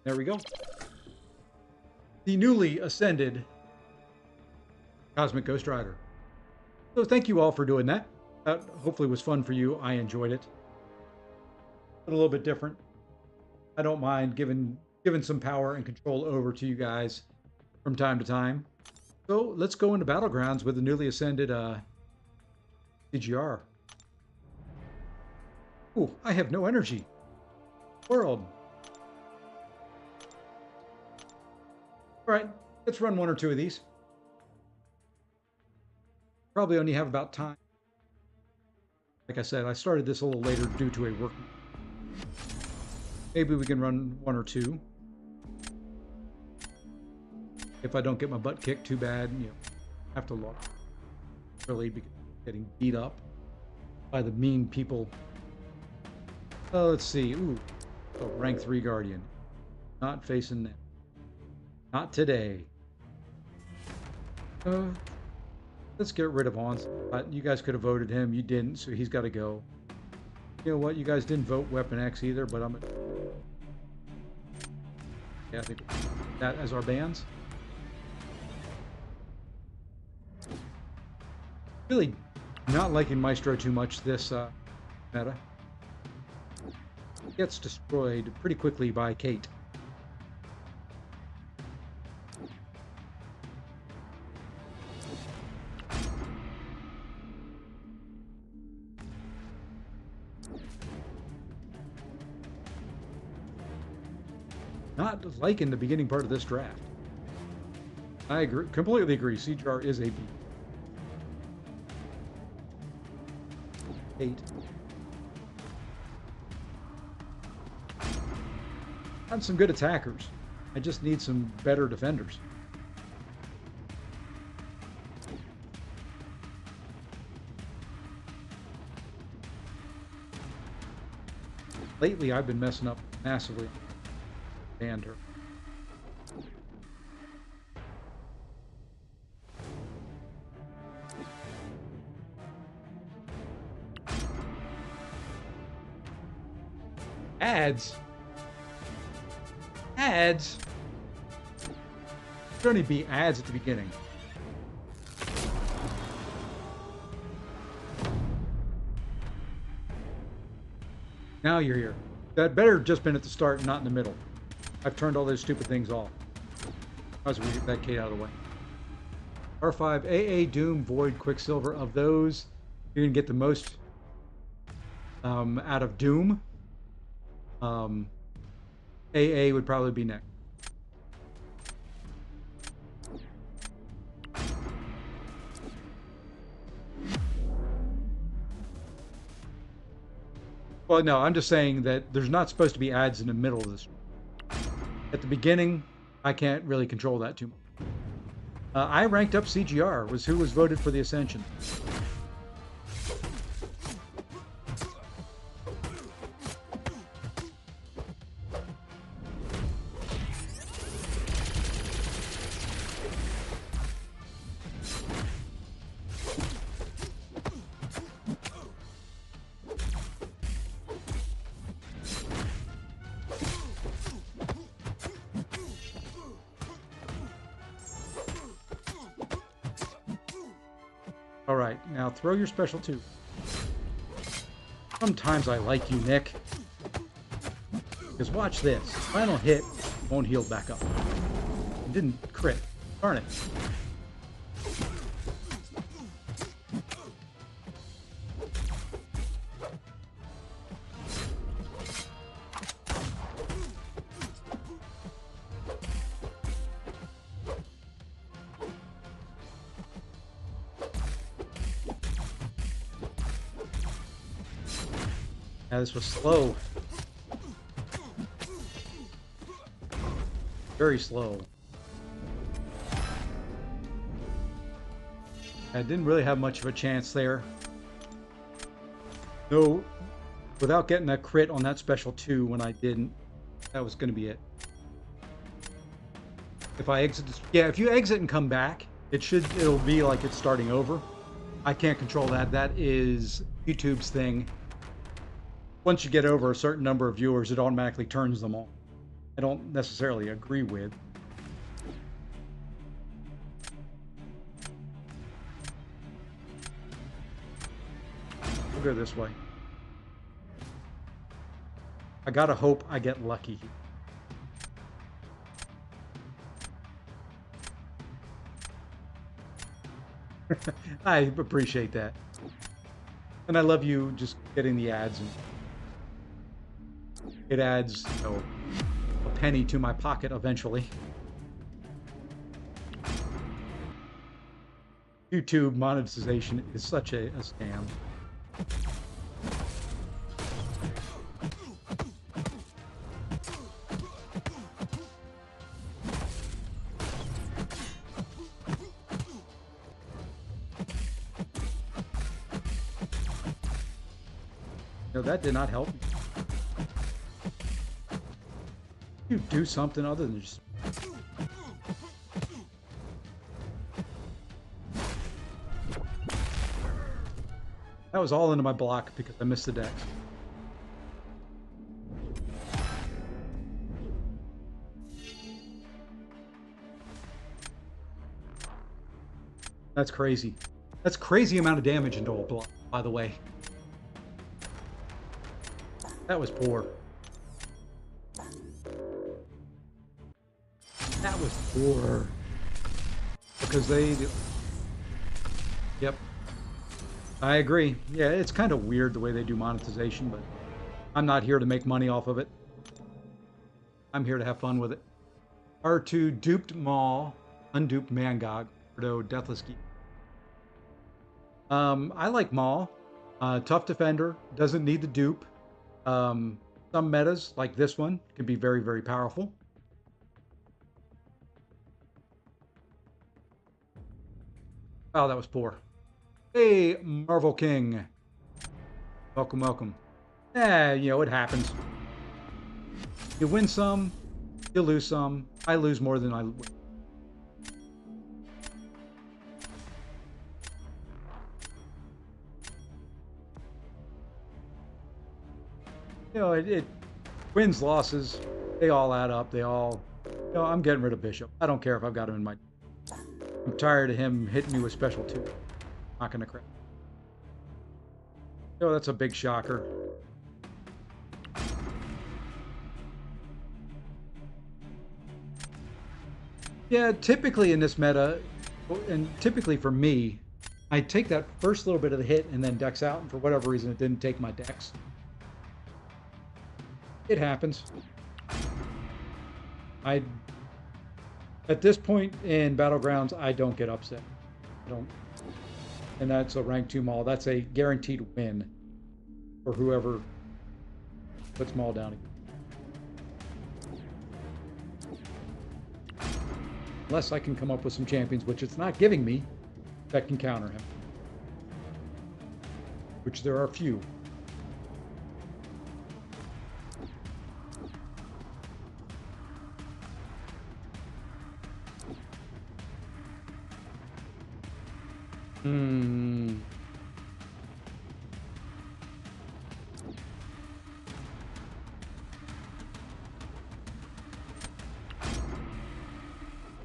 A: There we go. The newly ascended Cosmic Ghost Rider. So thank you all for doing that. That hopefully was fun for you. I enjoyed it. A little bit different. I don't mind giving some power and control over to you guys from time to time. So let's go into Battlegrounds with the newly ascended CGR. Ooh, I have no energy. World. All right, let's run one or two of these. Probably only have about time. Like I said, I started this a little later due to a work. Maybe we can run one or two. If I don't get my butt kicked too bad, you know, have to look really be getting beat up by the mean people. Oh, let's see. Ooh, oh, rank 3 Guardian. Not facing them. Not today. Let's get rid of Ons. You guys could have voted him. You didn't, so he's got to go. You know what? You guys didn't vote Weapon X either, but I'm... Yeah, I think that as our bans. Really not liking Maestro too much this meta. Gets destroyed pretty quickly by Kate. Not liking the beginning part of this draft. I agree, completely agree. CGR is a B. 8. I'm some good attackers. I just need some better defenders. Lately, I've been messing up massively. Banned her. Ads? Ads? There'd only be ads at the beginning. Now you're here. That better have just been at the start, not in the middle. I've turned all those stupid things off. Might as well get that Kate out of the way. R5, AA, Doom, Void, Quicksilver. Of those, you're going to get the most out of Doom. AA would probably be next. Well, no, I'm just saying that there's not supposed to be ads in the middle of this. At the beginning, I can't really control that too much. I ranked up CGR, was who was voted for the Ascension. All right, now throw your special too. Sometimes I like you, Nick. Because watch this. Final hit won't heal back up. It didn't crit. Darn it. Yeah, this was slow. Very slow. I didn't really have much of a chance there. No, without getting a crit on that special 2 when I didn't, that was going to be it. If I exit, yeah, if you exit and come back, it'll be like it's starting over. I can't control that. That is YouTube's thing. Once you get over a certain number of viewers, it automatically turns them on. I don't necessarily agree with. We'll go this way. I gotta hope I get lucky. I appreciate that. And I love you just getting the ads. And it adds, a penny to my pocket eventually. YouTube monetization is such a scam. No, that did not help. You do something other than just... That was all into my block because I missed the dex. That's crazy. That's crazy amount of damage into a block, by the way. That was poor. That was poor. Because they... Yep. I agree. Yeah, it's kind of weird the way they do monetization, but I'm not here to make money off of it. I'm here to have fun with it. R2 duped Maul, unduped Mangog, Deathless Geek. I like Maul. Tough defender, doesn't need the dupe. Some metas, like this one, can be very, very powerful. Oh, that was poor. Hey, Marvel King. Welcome, welcome. Yeah, it happens. You win some, you lose some. I lose more than I win. It wins, losses, they all add up. They all, I'm getting rid of Bishop. I don't care if I've got him in my... I'm tired of him hitting me with special 2. Not gonna crack. That's a big shocker. Yeah, typically in this meta, and typically for me, I take that first little bit of the hit and then dex out, and for whatever reason it didn't take my dex. It happens. At this point in Battlegrounds, I don't get upset. I don't. And that's a rank 2 Maul. That's a guaranteed win for whoever puts Maul down again. Unless I can come up with some champions, which it's not giving me, that can counter him. Which there are few.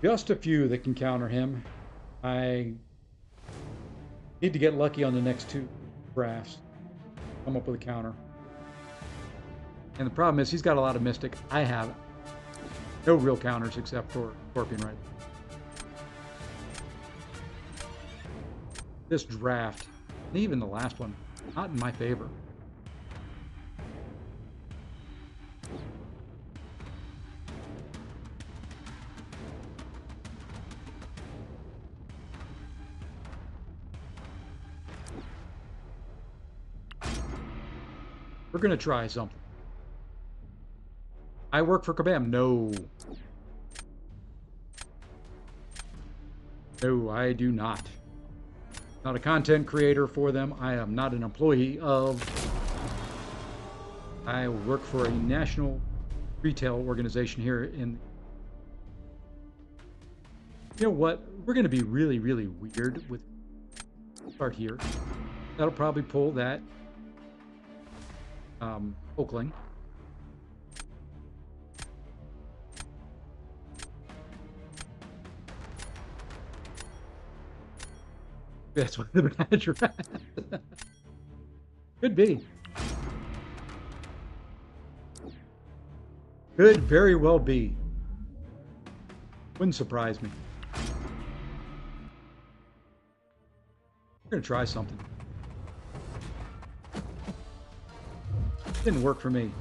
A: Just a few that can counter him. I need to get lucky on the next 2 drafts. Come up with a counter. And the problem is he's got a lot of Mystic. I have no real counters except for Scorpion right now. This draft, and even the last one, not in my favor. We're going to try something. I work for Kabam. No. No, I do not. Not a content creator for them. I am not an employee of. I work for a national retail organization here in You know what? We're going to be really, really weird with start here. That'll probably pull that Oakling. That's what the manager has. Could be. Could very well be. Wouldn't surprise me. We're going to try something. Didn't work for me.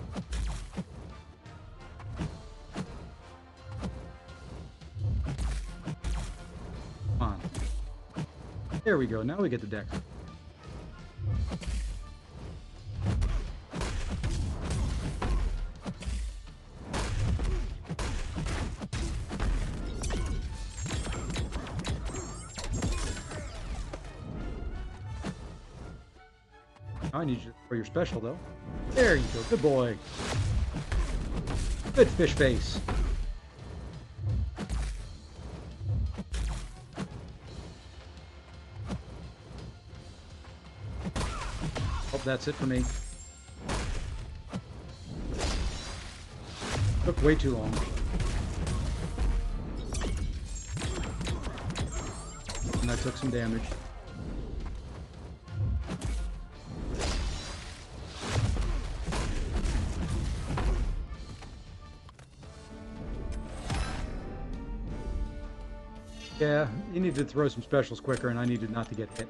A: Come on. There we go. Now we get the deck. I need you for your special, though. There you go. Good boy. Good fish face. Hope that's it for me. Took way too long. And I took some damage. Yeah, you needed to throw some specials quicker, and I needed not to get hit.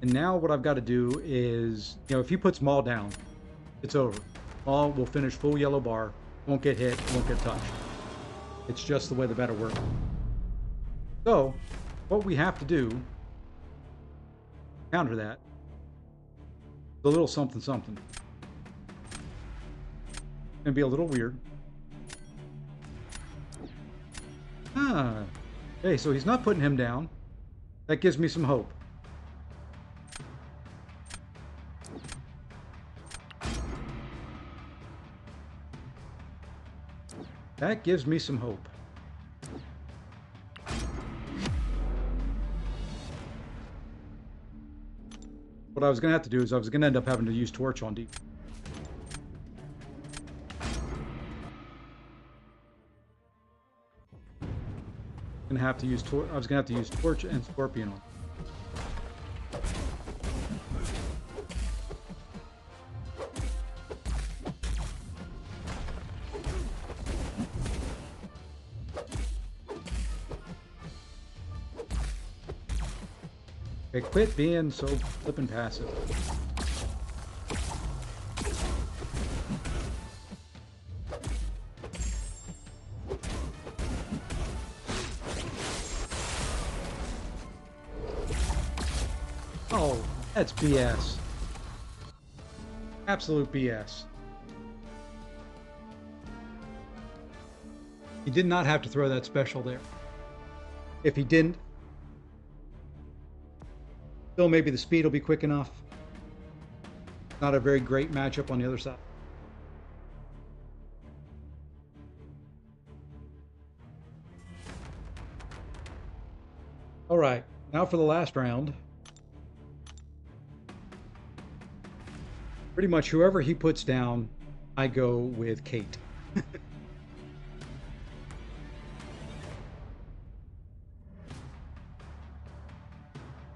A: And now what I've got to do is, if he puts Maul down, it's over. Maul will finish full yellow bar, won't get hit, won't get touched. It's just the way the meta works. So, what we have to do, counter that, a little something something. Gonna be a little weird. Okay, so he's not putting him down. That gives me some hope. That gives me some hope. What I was going to have to do is I was going to end up having to use Torch on deep. I was going to have to use Torch and Scorpion on. Okay, quit being so flippin' passive. Oh, that's BS. Absolute BS. He did not have to throw that special there. If he didn't, still maybe the speed will be quick enough. Not a very great matchup on the other side. All right, now for the last round. Pretty much whoever he puts down, I go with Kate.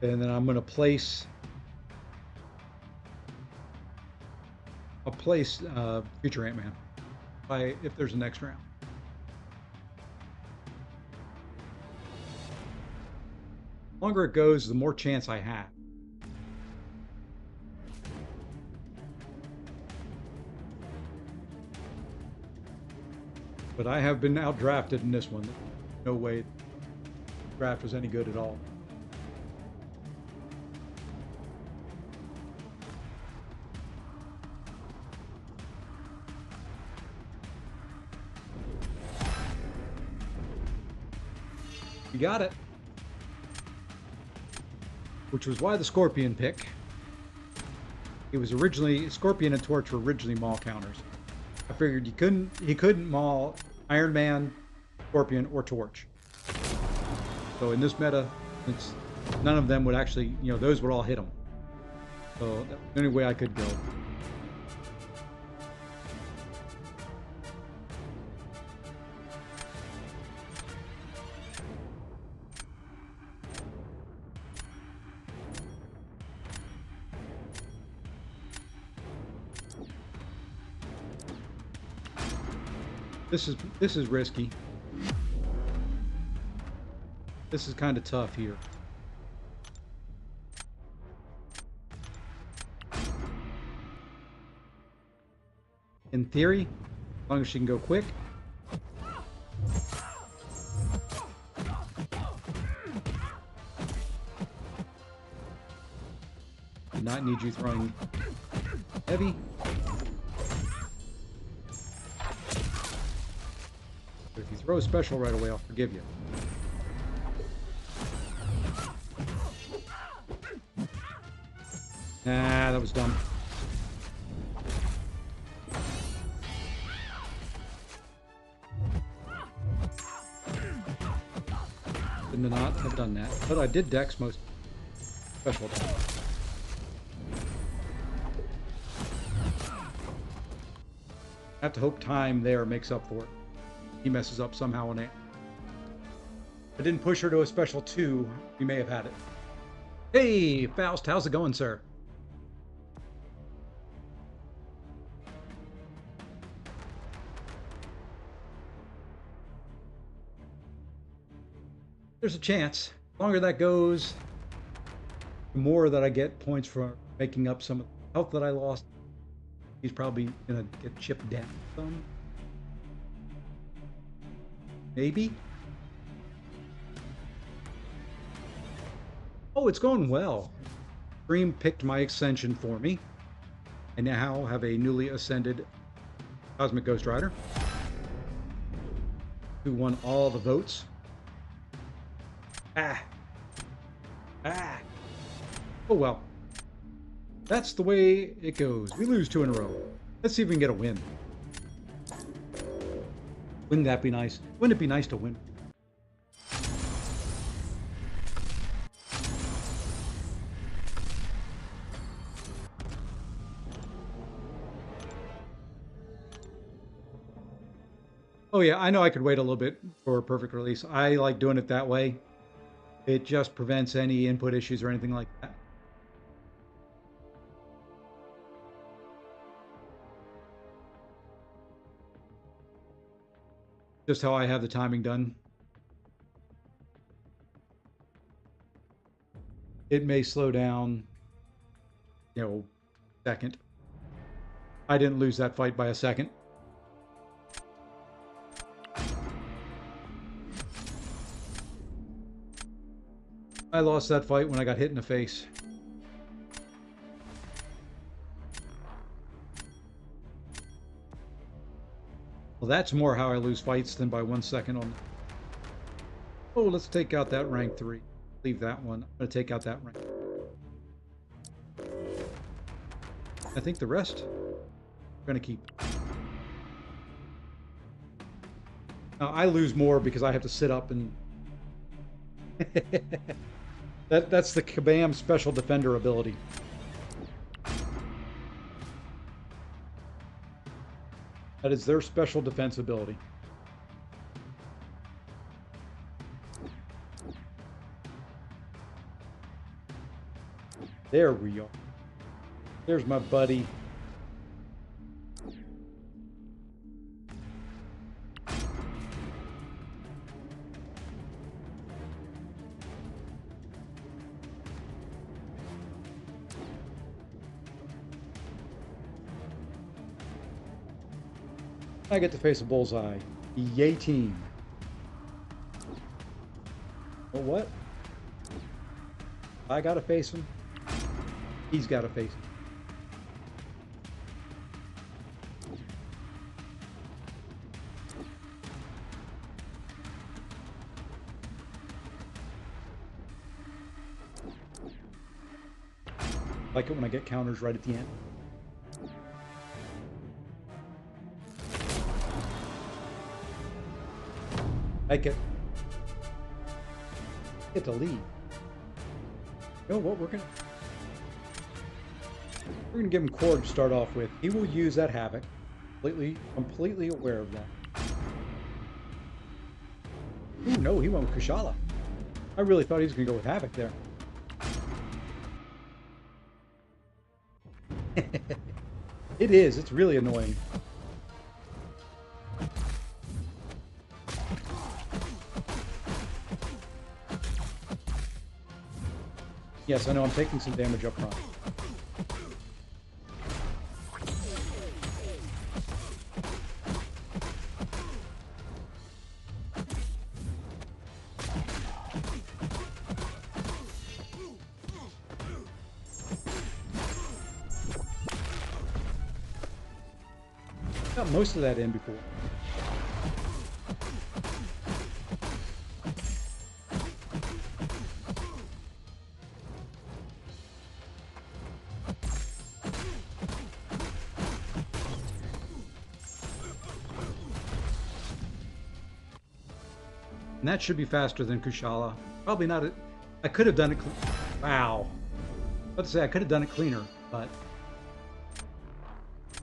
A: And then I'm going to place... I'll place Future Ant-Man if there's a next round. The longer it goes, the more chance I have. But I have been outdrafted in this one. No way the draft was any good at all. You got it. Which was why the Scorpion pick. It was originally, Scorpion and Torch were originally Maul counters. I figured he couldn't Maul Iron Man, Scorpion, or Torch. So in this meta, it's none of them would actually, those would all hit him. So that was the only way I could go. This is risky. This is kind of tough here. In theory, as long as she can go quick. Do not need you throwing heavy. But if you throw a special right away, I'll forgive you. Nah, that was dumb. Shouldn't not have done that. But I did dex most special attack. I have to hope time there makes up for it. He messes up somehow and I didn't push her to a special 2, we may have had it. Hey, Faust, how's it going, sir? There's a chance. The longer that goes, the more that I get points for making up some of the health that I lost. He's probably gonna get chipped down some. Maybe. Oh, it's going well. Dream picked my Ascension for me. I now have a newly ascended Cosmic Ghost Rider who won all the votes. Ah. Oh well. That's the way it goes. We lose 2 in a row. Let's see if we can get a win. Wouldn't that be nice? Wouldn't it be nice to win? Oh yeah, I know I could wait a little bit for a perfect release. I like doing it that way. It just prevents any input issues or anything like that. Just how I have the timing done. It may slow down, second. I didn't lose that fight by a second. I lost that fight when I got hit in the face. Well, that's more how I lose fights than by 1 second on... Oh, let's take out that rank 3. Leave that one. I'm going to take out that rank. I think the rest I'm going to keep. Now, I lose more because I have to sit up and... That's the Kabam Special Defender ability. That is their special defense ability. There we are. There's my buddy. I get to face a bullseye. Yay team. Well, what? I gotta face him. He's gotta face him. I like it when I get counters right at the end. I get to lead. You know what? We're gonna give him Cord to start off with. He will use that Havoc. Completely aware of that. Ooh, no, he went with Kushala. I really thought he was gonna go with Havoc there. It is. It's really annoying. Yes, I know I'm taking some damage up front. Got most of that in before. And that should be faster than Kushala. Probably not. I could have done it. Wow. Let's say I could have done it cleaner, but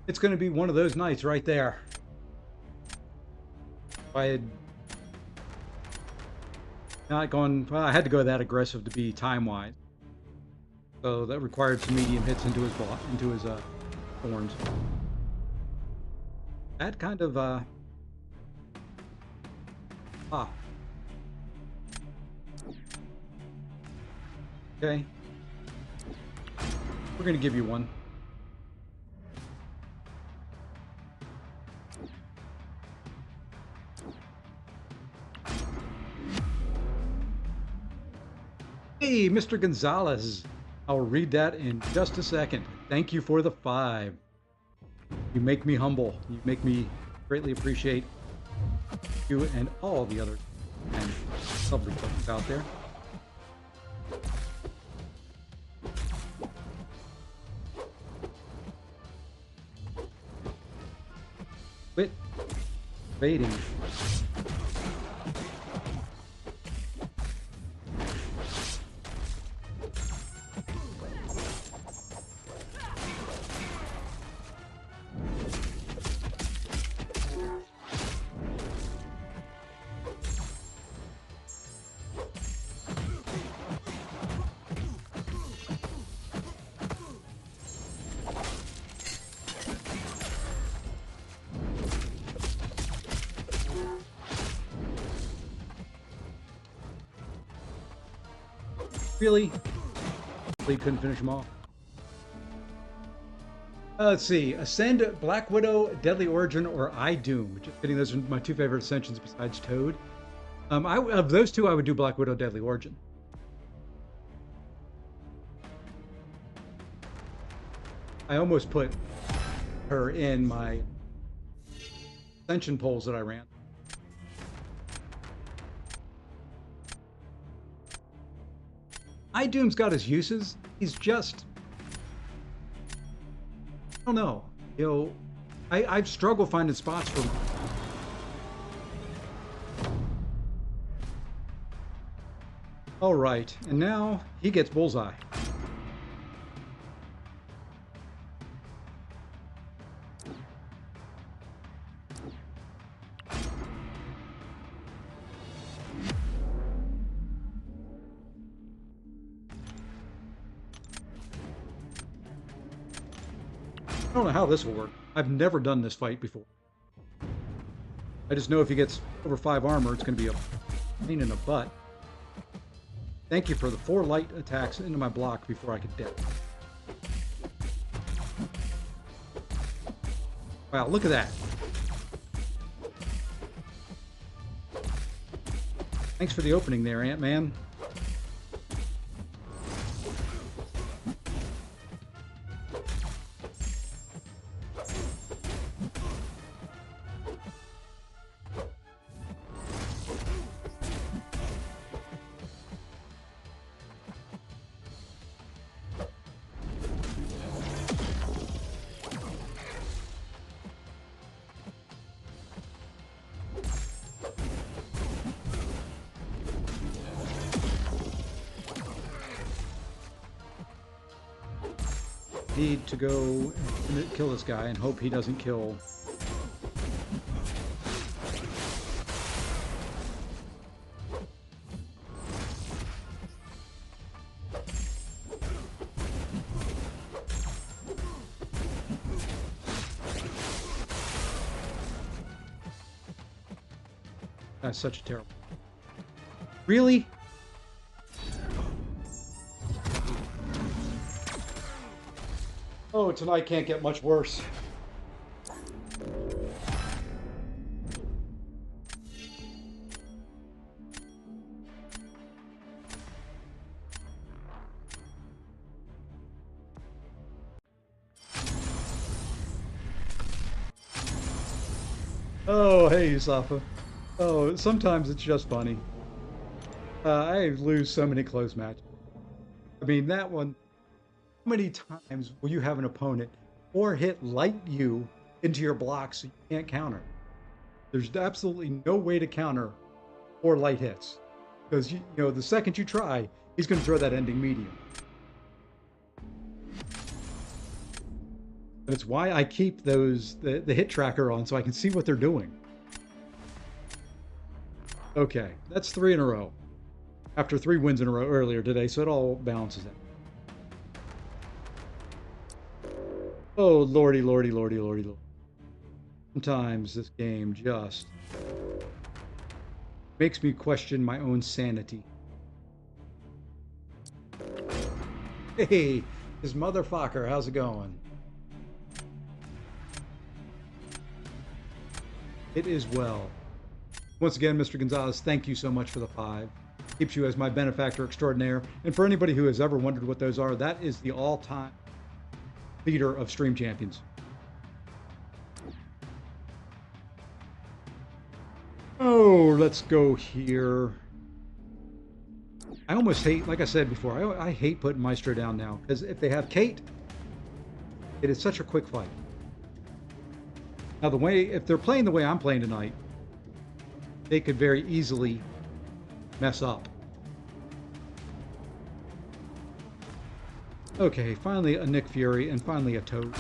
A: it's going to be one of those nights right there. If I had not gone, well, I had to go that aggressive to be time-wise. So that required some medium hits into his thorns. That kind of Okay. We're going to give you one. Hey, Mr. Gonzalez. I'll read that in just a second. Thank you for the 5. You make me humble. You make me greatly appreciate you and all the other and lovely folks out there. Quit baiting. Really? Really couldn't finish them off. Let's see. Ascend, Black Widow, Deadly Origin, or I Doom. Just kidding. Those are my 2 favorite Ascensions besides Toad. Of those 2, I would do Black Widow, Deadly Origin. I almost put her in my Ascension polls that I ran. Doom's got his uses. He's just, I don't know. You know, I've struggled finding spots for him. All right, and now he gets Bullseye. I don't know how this will work. I've never done this fight before. I just know if he gets over 5 armor, it's going to be a pain in the butt. Thank you for the 4 light attacks into my block before I could dip. Wow, look at that. Thanks for the opening there, Ant-Man. need to go and kill this guy and hope he doesn't kill. That's such a terrible. Really? Oh, tonight can't get much worse. Oh, hey, Yusafa. Oh, sometimes it's just funny. I lose so many close matches. I mean, that one, how many times will you have an opponent or hit light you into your blocks so you can't counter? There's absolutely no way to counter or light hits. Because, you know, the second you try, he's going to throw that ending medium. And it's why I keep the hit tracker on so I can see what they're doing. Okay, that's 3 in a row. After 3 wins in a row earlier today, so it all balances out. Oh, lordy, lordy, lordy, lordy, lordy. Sometimes this game just makes me question my own sanity. Hey, this motherfucker, how's it going? It is well. Once again, Mr. Gonzalez, thank you so much for the 5. Keeps you as my benefactor extraordinaire. And for anybody who has ever wondered what those are, that is the all-time leader of Stream Champions. Oh, let's go here. I almost hate, like I said before, I hate putting Maestro down now. Because if they have Kate, it is such a quick fight. Now, if they're playing the way I'm playing tonight, they could very easily mess up. Okay, finally a Nick Fury and finally a Toad.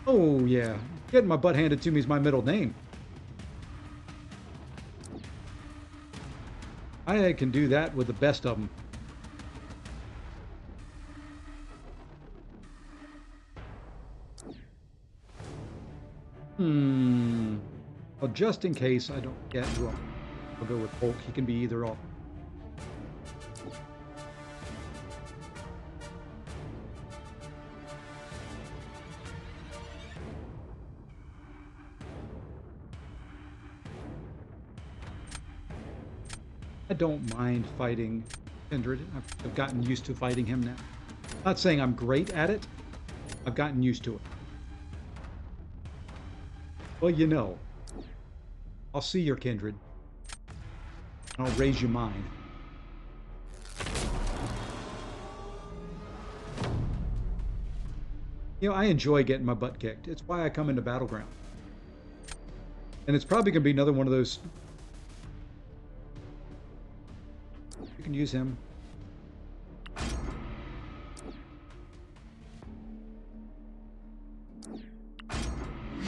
A: Oh yeah, getting my butt handed to me is my middle name. I can do that with the best of them. Well, just in case I don't get wrong, I'll go with Hulk. He can be either or. I don't mind fighting Kindred. I've gotten used to fighting him now. Not saying I'm great at it. I've gotten used to it. Well, you know, I'll see your Kindred, and I'll raise you mine. You know, I enjoy getting my butt kicked. It's why I come into Battleground. And it's probably going to be another one of those. You can use him.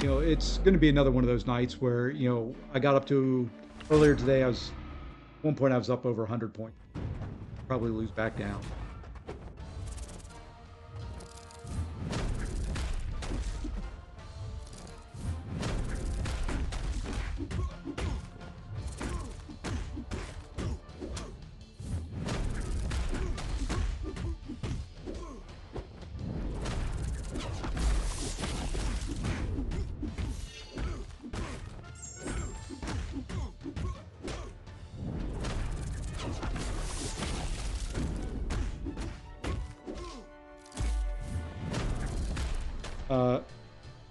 A: You know, it's going to be another one of those nights where, you know, I got up to, earlier today, at one point I was up over 100 points. Probably lose back down.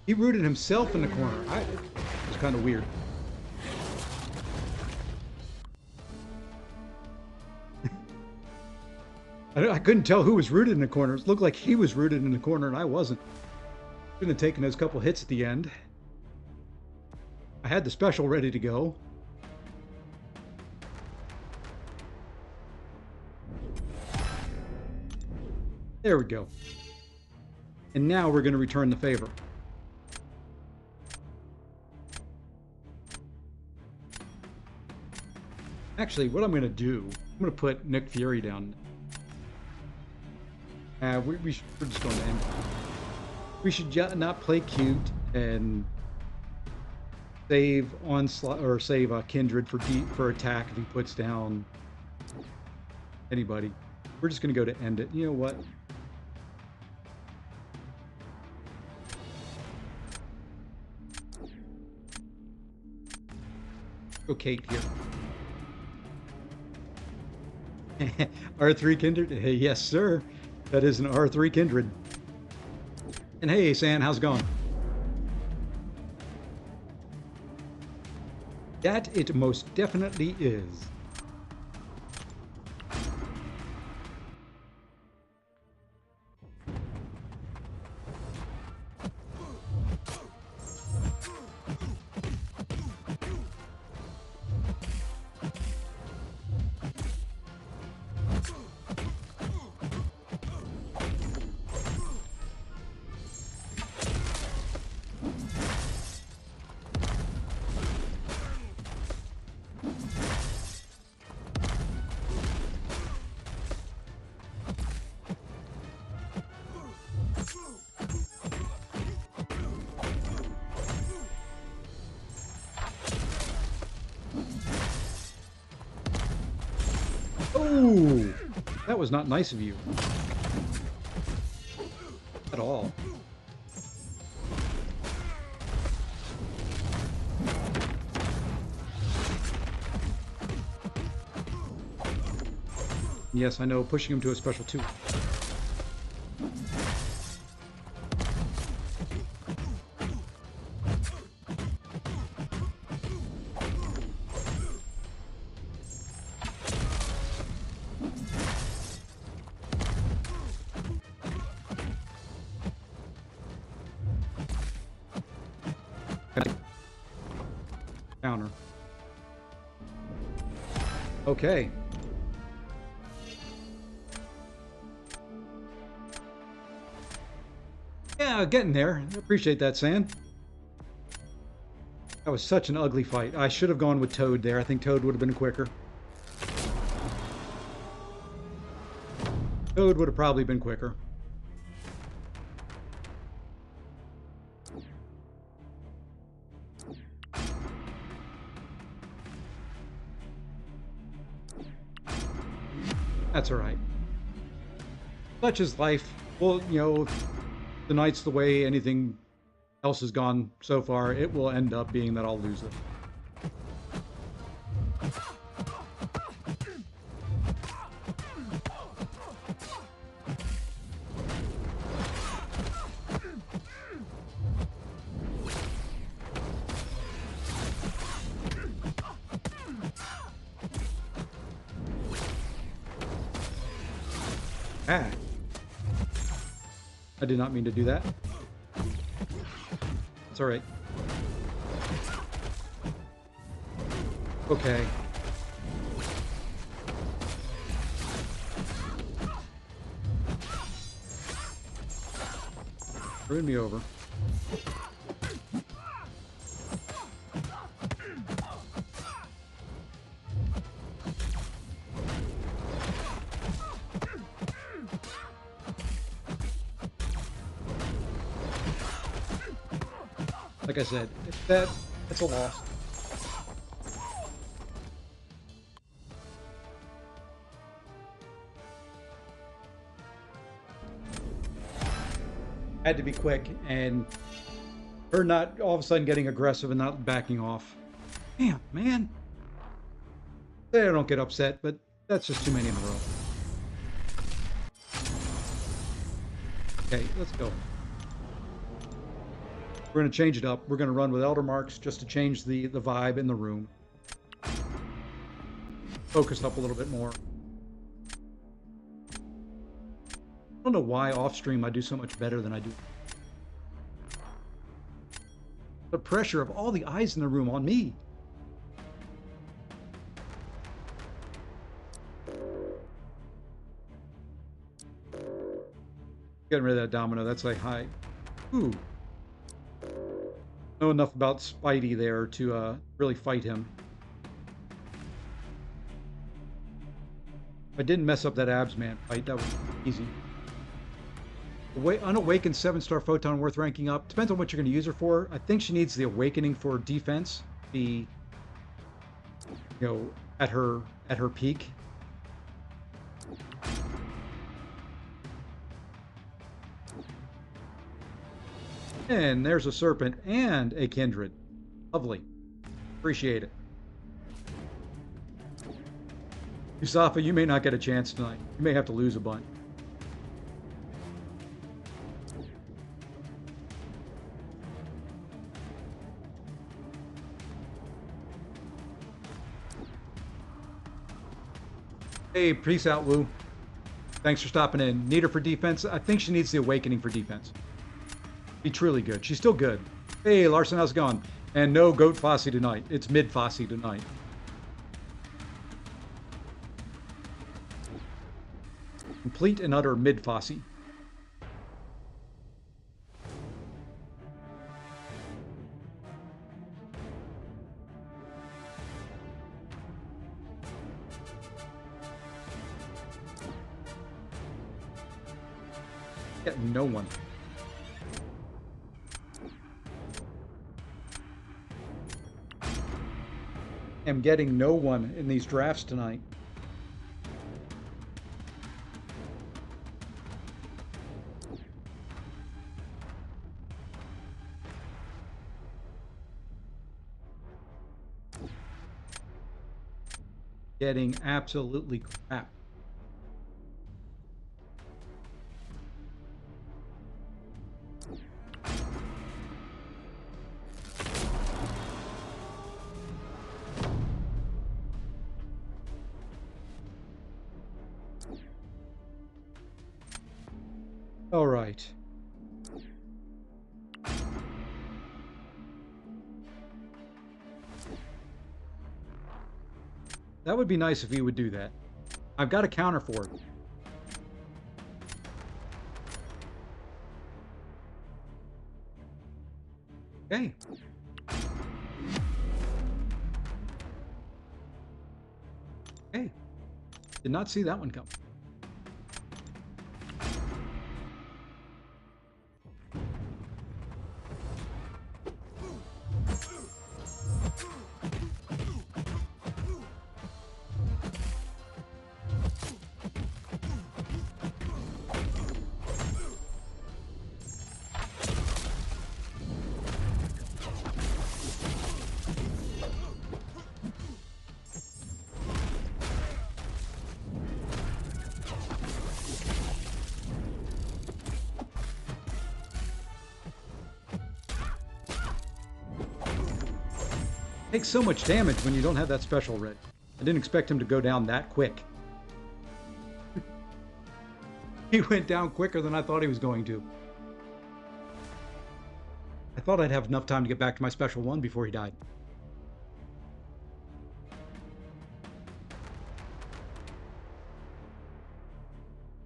A: He rooted himself in the corner. It was kind of weird. I couldn't tell who was rooted in the corner. It looked like he was rooted in the corner and I wasn't. Couldn't have taken those couple hits at the end. I had the special ready to go. There we go. And now we're going to return the favor. Actually, what I'm going to do, I'm going to put Nick Fury down. We're just going to end. We should not play cute and save onslaught or save Kindred for attack if he puts down anybody. We're just going to go to end it. You know what? Go Kate here. R3 Kindred? Hey, yes, sir. That is an R3 Kindred. And hey, San, how's it going? That it most definitely is. Oh, that was not nice of you. At all. Yes, I know, pushing him to a special 2. Counter. Okay. Yeah, getting there. I appreciate that, San. That was such an ugly fight. I should have gone with Toad there. I think Toad would have been quicker. Toad would have probably been quicker. That's all right. Such is life. Well, you know, tonight's the way anything else has gone so far. It will end up being that I'll lose it. Ah. I did not mean to do that. It's all right. Okay. Run me over. Like I said, that's a loss. Had to be quick, and her not all of a sudden getting aggressive and not backing off. Damn, man. I don't get upset, but that's just too many in a row. Okay, let's go. We're going to change it up. We're going to run with Elder Marks just to change the vibe in the room. Focus up a little bit more. I don't know why off stream I do so much better than I do. The pressure of all the eyes in the room on me. Getting rid of that domino. That's like high. Ooh. Know enough about Spidey there to really fight him. I didn't mess up that abs man fight. That was easy. Unawakened 7-star photon worth ranking up. Depends on what you're going to use her for. I think she needs the awakening for defense. Be, at her peak. And there's a serpent and a kindred. Lovely. Appreciate it. Usafa, you may not get a chance tonight. You may have to lose a bunch. Hey, peace out, Woo. Thanks for stopping in. Need her for defense? I think she needs the awakening for defense. Be truly good. She's still good. Hey, Larson, how's it going? And no Goat Fosse tonight. It's mid Fosse tonight. Complete and utter mid Fosse. Get no one. I'm getting no one in these drafts tonight. Getting absolutely crap. All right. That would be nice if he would do that. I've got a counter for it. Okay. Okay. Did not see that one come. Takes so much damage when you don't have that special ready. I didn't expect him to go down that quick. He went down quicker than I thought he was going to. I thought I'd have enough time to get back to my special one before he died.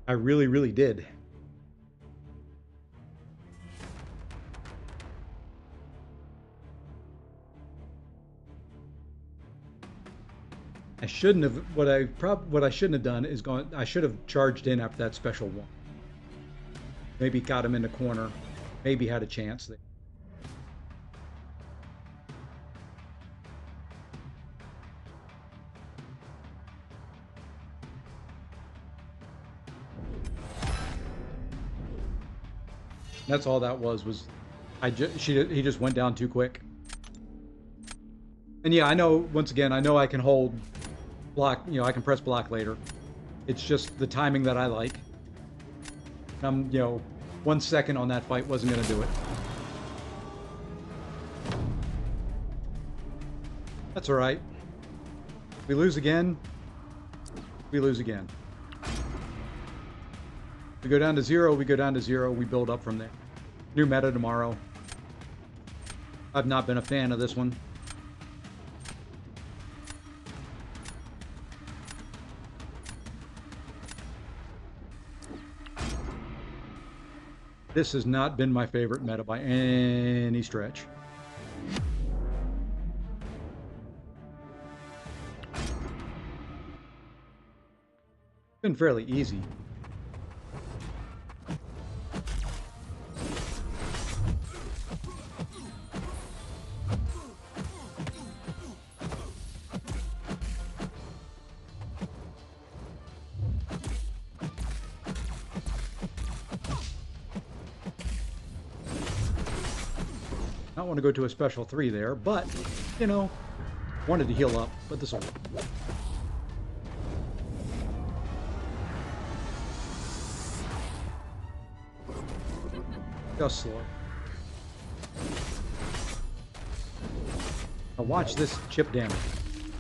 A: I really, really did. I shouldn't have. What I shouldn't have done is gone. I should have charged in after that special one. Maybe got him in the corner. Maybe had a chance there. That's all that was he just went down too quick. And yeah, I know, once again, I know I can hold block, I can press block later. It's just the timing that I like. 1 second on that fight wasn't going to do it. That's all right. We lose again. We lose again. We go down to 0, we go down to 0, we build up from there. New meta tomorrow. I've not been a fan of this one. This has not been my favorite meta by any stretch. It's been fairly easy. I want to go to a special 3 there, but, you know, wanted to heal up, but this will work. Just slow. Now watch this chip damage.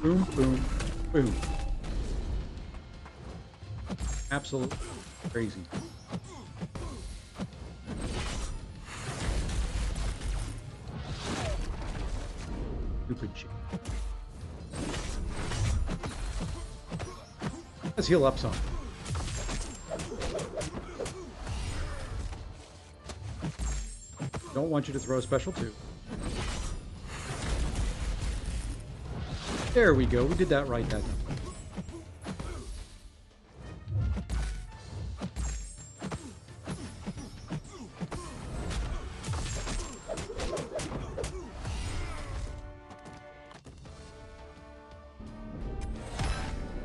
A: Boom, boom, boom. Absolutely crazy. Stupid chip. Let's heal up some. Don't want you to throw a special 2. There we go. We did that right that time.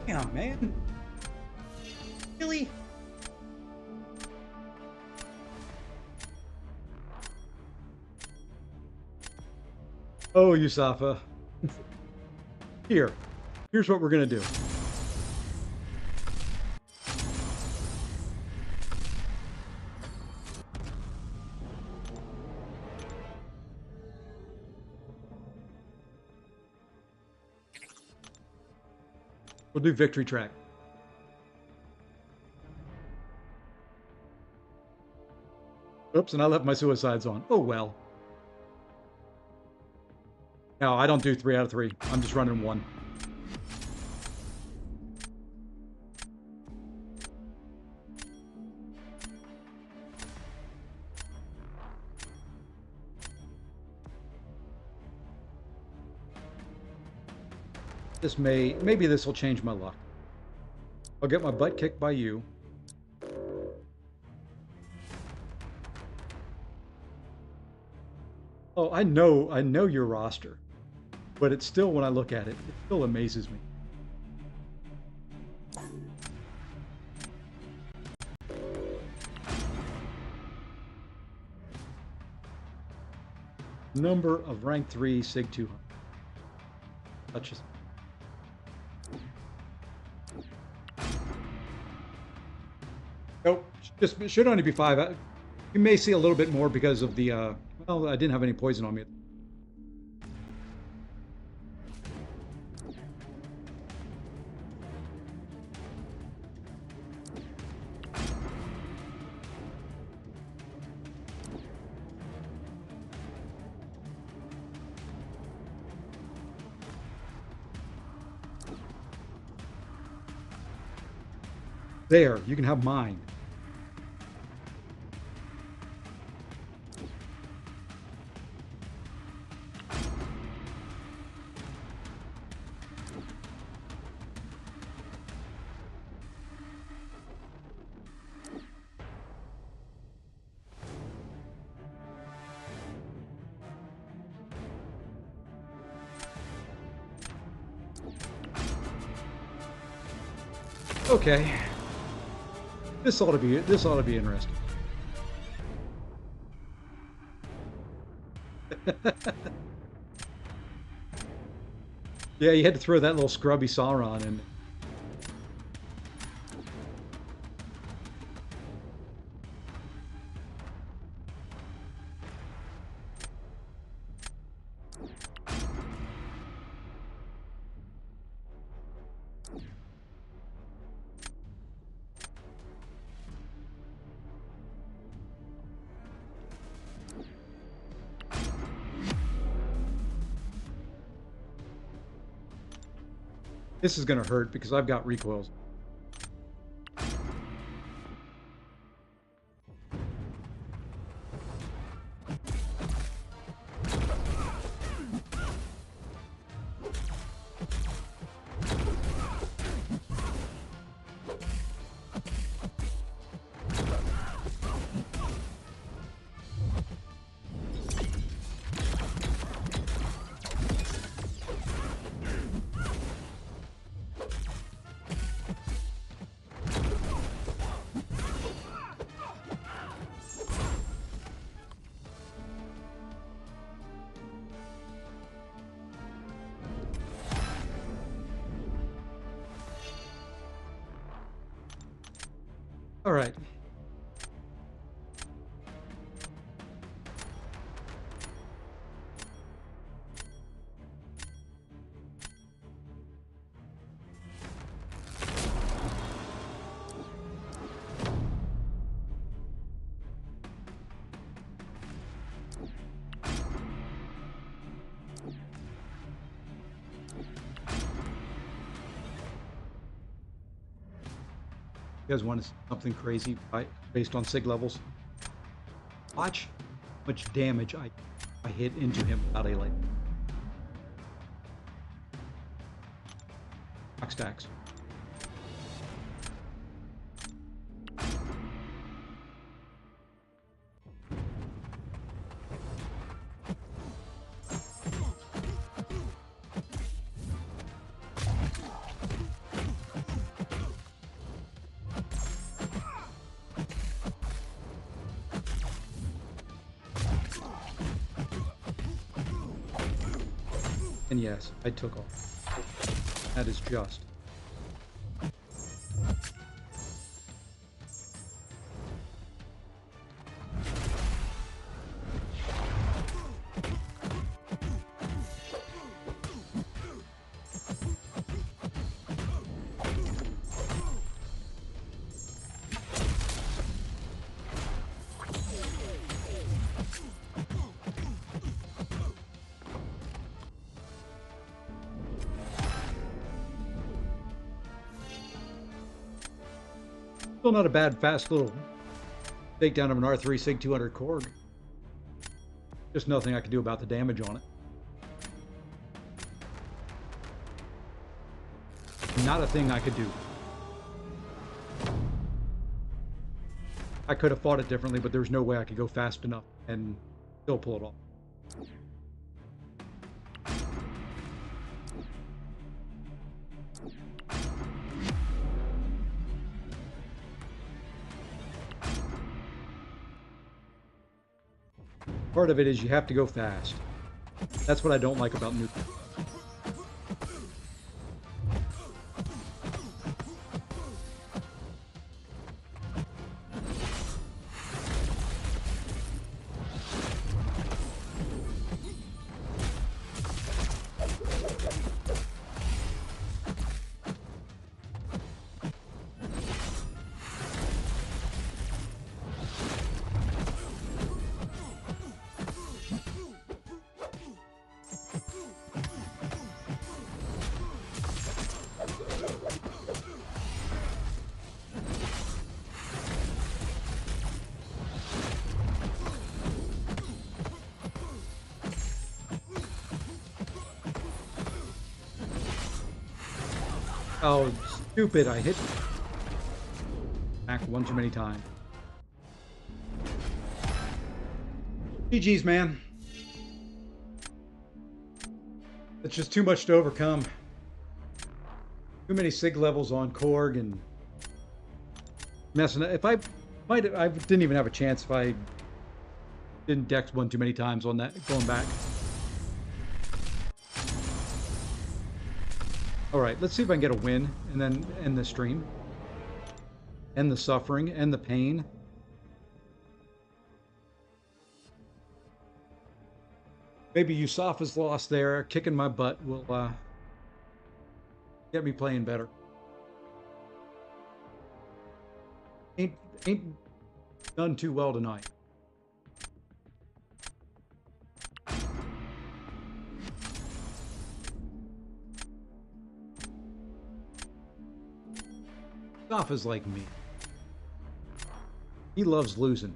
A: Yeah, man. Really? Oh, Yusafa. Here's what we're gonna do. We'll do victory track. Oops, and I left my suicides on. Oh well. No, I don't do 3 out of 3. I'm just running 1. Maybe this will change my luck. I'll get my butt kicked by you. Oh, I know your roster, but it's still, when I look at it, it still amazes me. Number of rank 3 Sig 200. That's just... Nope, it should only be 5. You may see a little bit more because of the, well, I didn't have any poison on me. There, you can have mine. Okay. This ought to be interesting. Yeah, you had to throw that little scrubby Sauron in. This is going to hurt because I've got recoils. All right. You guys want something crazy based on SIG levels? Watch how much damage I hit into him without a light. Box stacks. And yes, I took off. That is just. Still not a bad, fast little takedown of an R3 SIG 200 Korg. Just nothing I could do about the damage on it. Not a thing I could do. I could have fought it differently, but there's no way I could go fast enough and still pull it off. Part of it is you have to go fast. That's what I don't like about nuke. Oh, stupid, I hit back one too many times. GG's, man. It's just too much to overcome. Too many SIG levels on Korg and messing up. If I didn't even have a chance if I didn't dex one too many times on that going back. All right, let's see if I can get a win and then end the stream. End the suffering, end the pain. Maybe Yusafa's loss there, kicking my butt, will get me playing better. Ain't done too well tonight. Yusafa's like me. He loves losing.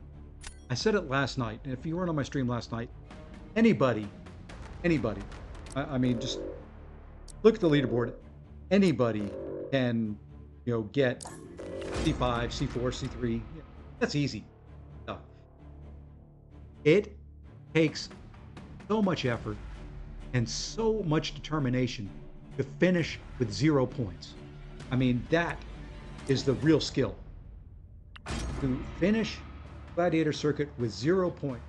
A: I said it last night, and if you weren't on my stream last night, anybody, I mean, just look at the leaderboard. Anybody can, you know, get C5, C4, C3. That's easy stuff. It takes so much effort and so much determination to finish with 0 points. I mean, that is the real skill. To finish Gladiator Circuit with 0 points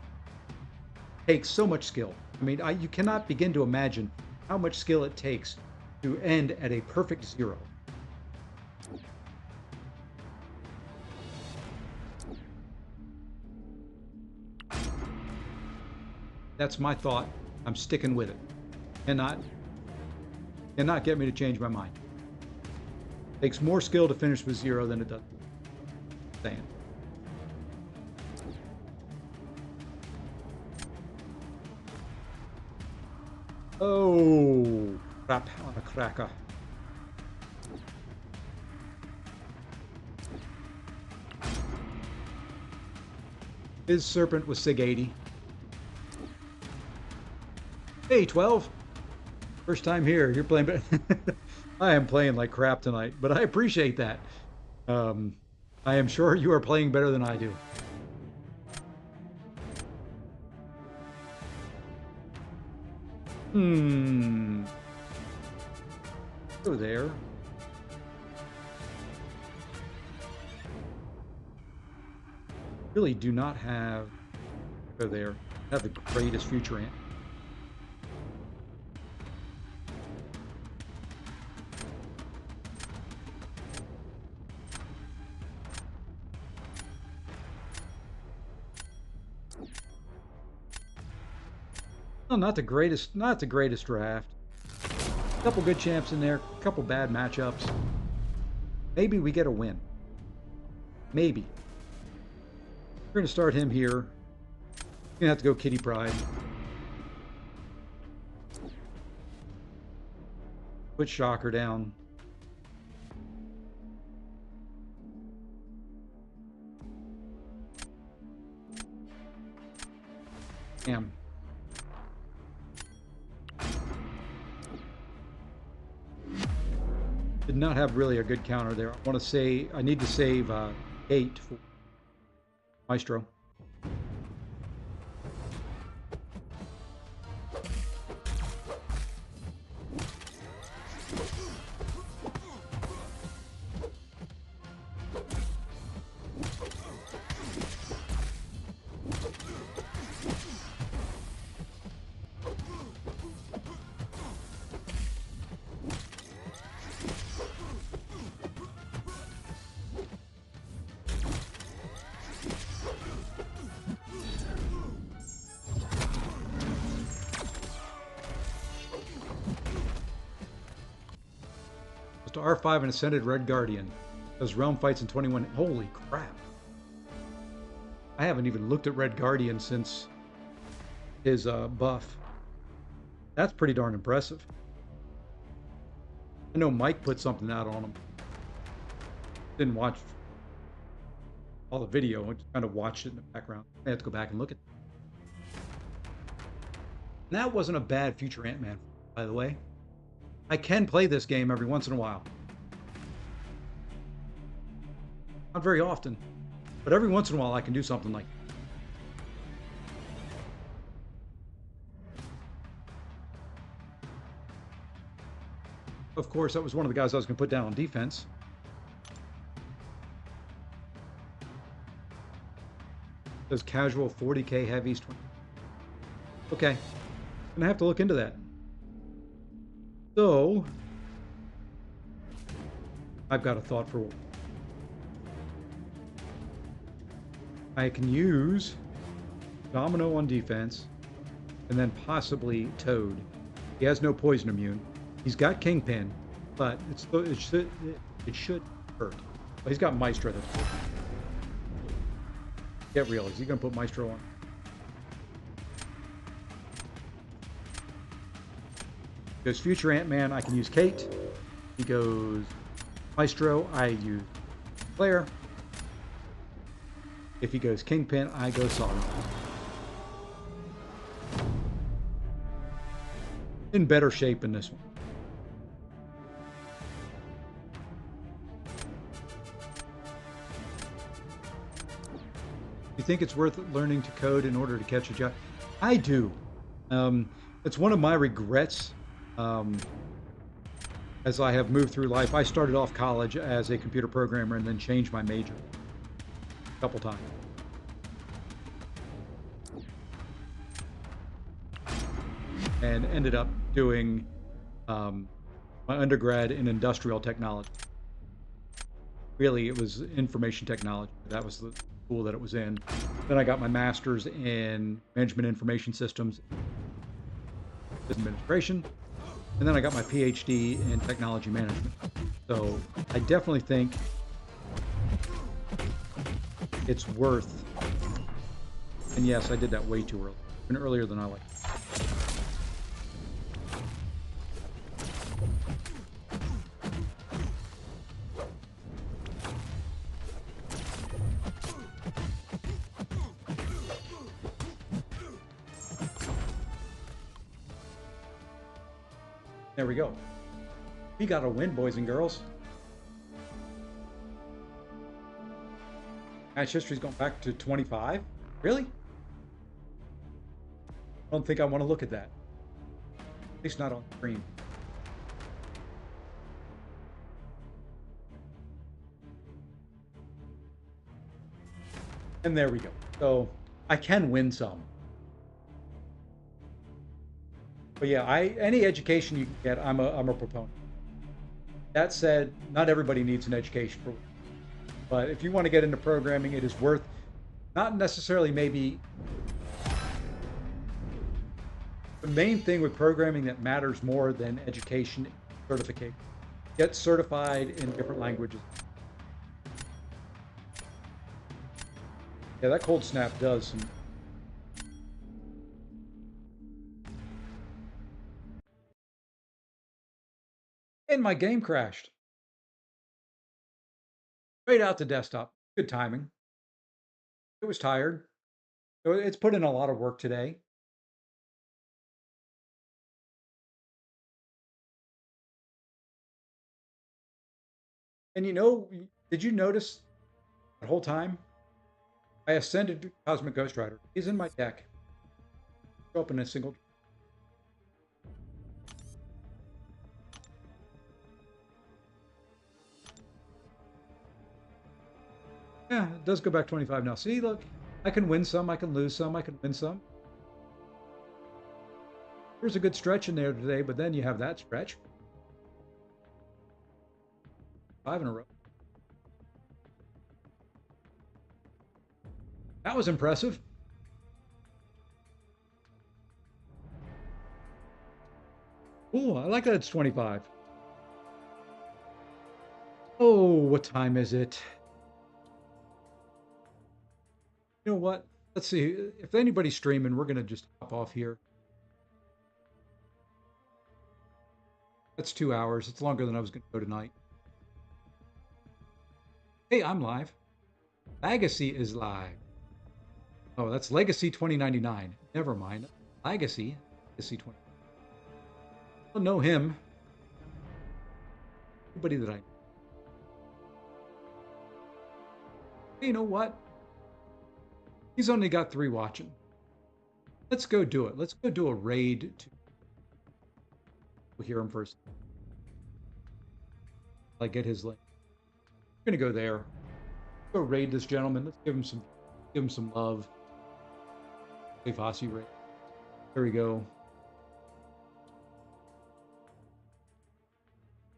A: takes so much skill. I mean, you cannot begin to imagine how much skill it takes to end at a perfect 0. That's my thought. I'm sticking with it. Cannot get me to change my mind. Takes more skill to finish with 0 than it does. Saying. Oh, crap on a cracker. His serpent was Sig 80. Hey, 12. First time here. You're playing, but I am playing like crap tonight, but I appreciate that. I am sure you are playing better than I do. Go there. Really do not have go there. Have the greatest future ant. Well, not the greatest draft. A couple good champs in there, a couple bad matchups. Maybe we get a win. Maybe. We're going to start him here. We're going to have to go Kitty Pride. Put Shocker down. Damn. Did not have really a good counter there. I want to say I need to save 8 for Maestro. To R5 and Ascended Red Guardian. Does realm fights in 21. Holy crap. I haven't even looked at Red Guardian since his buff. That's pretty darn impressive. I know Mike put something out on him. Didn't watch all the video. I just kind of watched it in the background. I have to go back and look at it. And that wasn't a bad future Ant-Man, by the way. I can play this game every once in a while. Not very often, but every once in a while I can do something like that. Of course, that was one of the guys I was going to put down on defense. Those casual 40k heavies. Okay, I'm going to have to look into that. So, I've got a thought for what I can use. Domino on defense, and then possibly Toad. He has no poison immune. He's got Kingpin, but it should hurt. But he's got Maestro. That's cool. Get real. Is he going to put Maestro on? Goes Future Ant-Man, I can use Kate. He goes Maestro, I use Claire. If he goes Kingpin, I go Solid. In better shape in this one. You think it's worth learning to code in order to catch a job? I do. It's one of my regrets. As I have moved through life, I started off college as a computer programmer and then changed my major a couple times. And ended up doing my undergrad in industrial technology. Really, it was information technology. That was school that it was in. Then I got my master's in management information systems administration, and then I got my PhD in technology management. So I definitely think it's worth, and yes, I did that way too early, and earlier than I like. There we go. We got a win, boys and girls. Match history's going back to 25. Really? I don't think I want to look at that. At least not on screen. And there we go. So I can win some. But yeah, any education you can get, I'm a proponent. That said, not everybody needs an education for. But if you want to get into programming, it is worth, not necessarily maybe. The main thing with programming that matters more than education certification. Get certified in different languages. Yeah, that cold snap does some. And my game crashed. Straight out the desktop. Good timing. It was tired. So it's put in a lot of work today. And did you notice the whole time I ascended Cosmic Ghost Rider? He's in my deck. Show up in a single. Yeah, it does go back 25 now. See, look, I can win some, I can lose some, I can win some. There's a good stretch in there today, but then you have that stretch. 5 in a row. That was impressive. Ooh, I like that it's 25. Oh, what time is it? You know what? Let's see. If anybody's streaming, we're going to just hop off here. That's 2 hours. It's longer than I was going to go tonight. Hey, I'm live. Legacy is live. Oh, that's Legacy 2099. Never mind. Legacy 20. I don't know him. Nobody that I know. Hey, you know what? He's only got 3 watching. Let's go do it. Let's go do a raid. We'll hear him first. Like get his link. We're gonna go there. Go raid this gentleman. Let's give him some love. Hey, Fossey raid. There we go.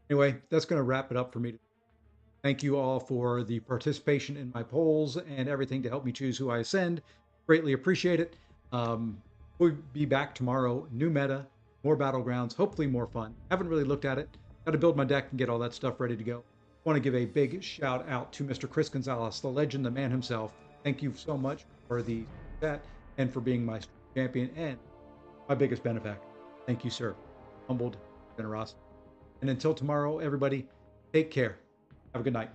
A: Anyway, that's going to wrap it up for me. Thank you all for the participation in my polls and everything to help me choose who I ascend. Greatly appreciate it. We'll be back tomorrow. New meta, more battlegrounds, hopefully more fun. Haven't really looked at it. Got to build my deck and get all that stuff ready to go. Want to give a big shout out to Mr. Chris Gonzalez, the legend, the man himself. Thank you so much for the chat and for being my champion and my biggest benefactor. Thank you, sir. Humbled generosity. And until tomorrow, everybody, take care. Have a good night.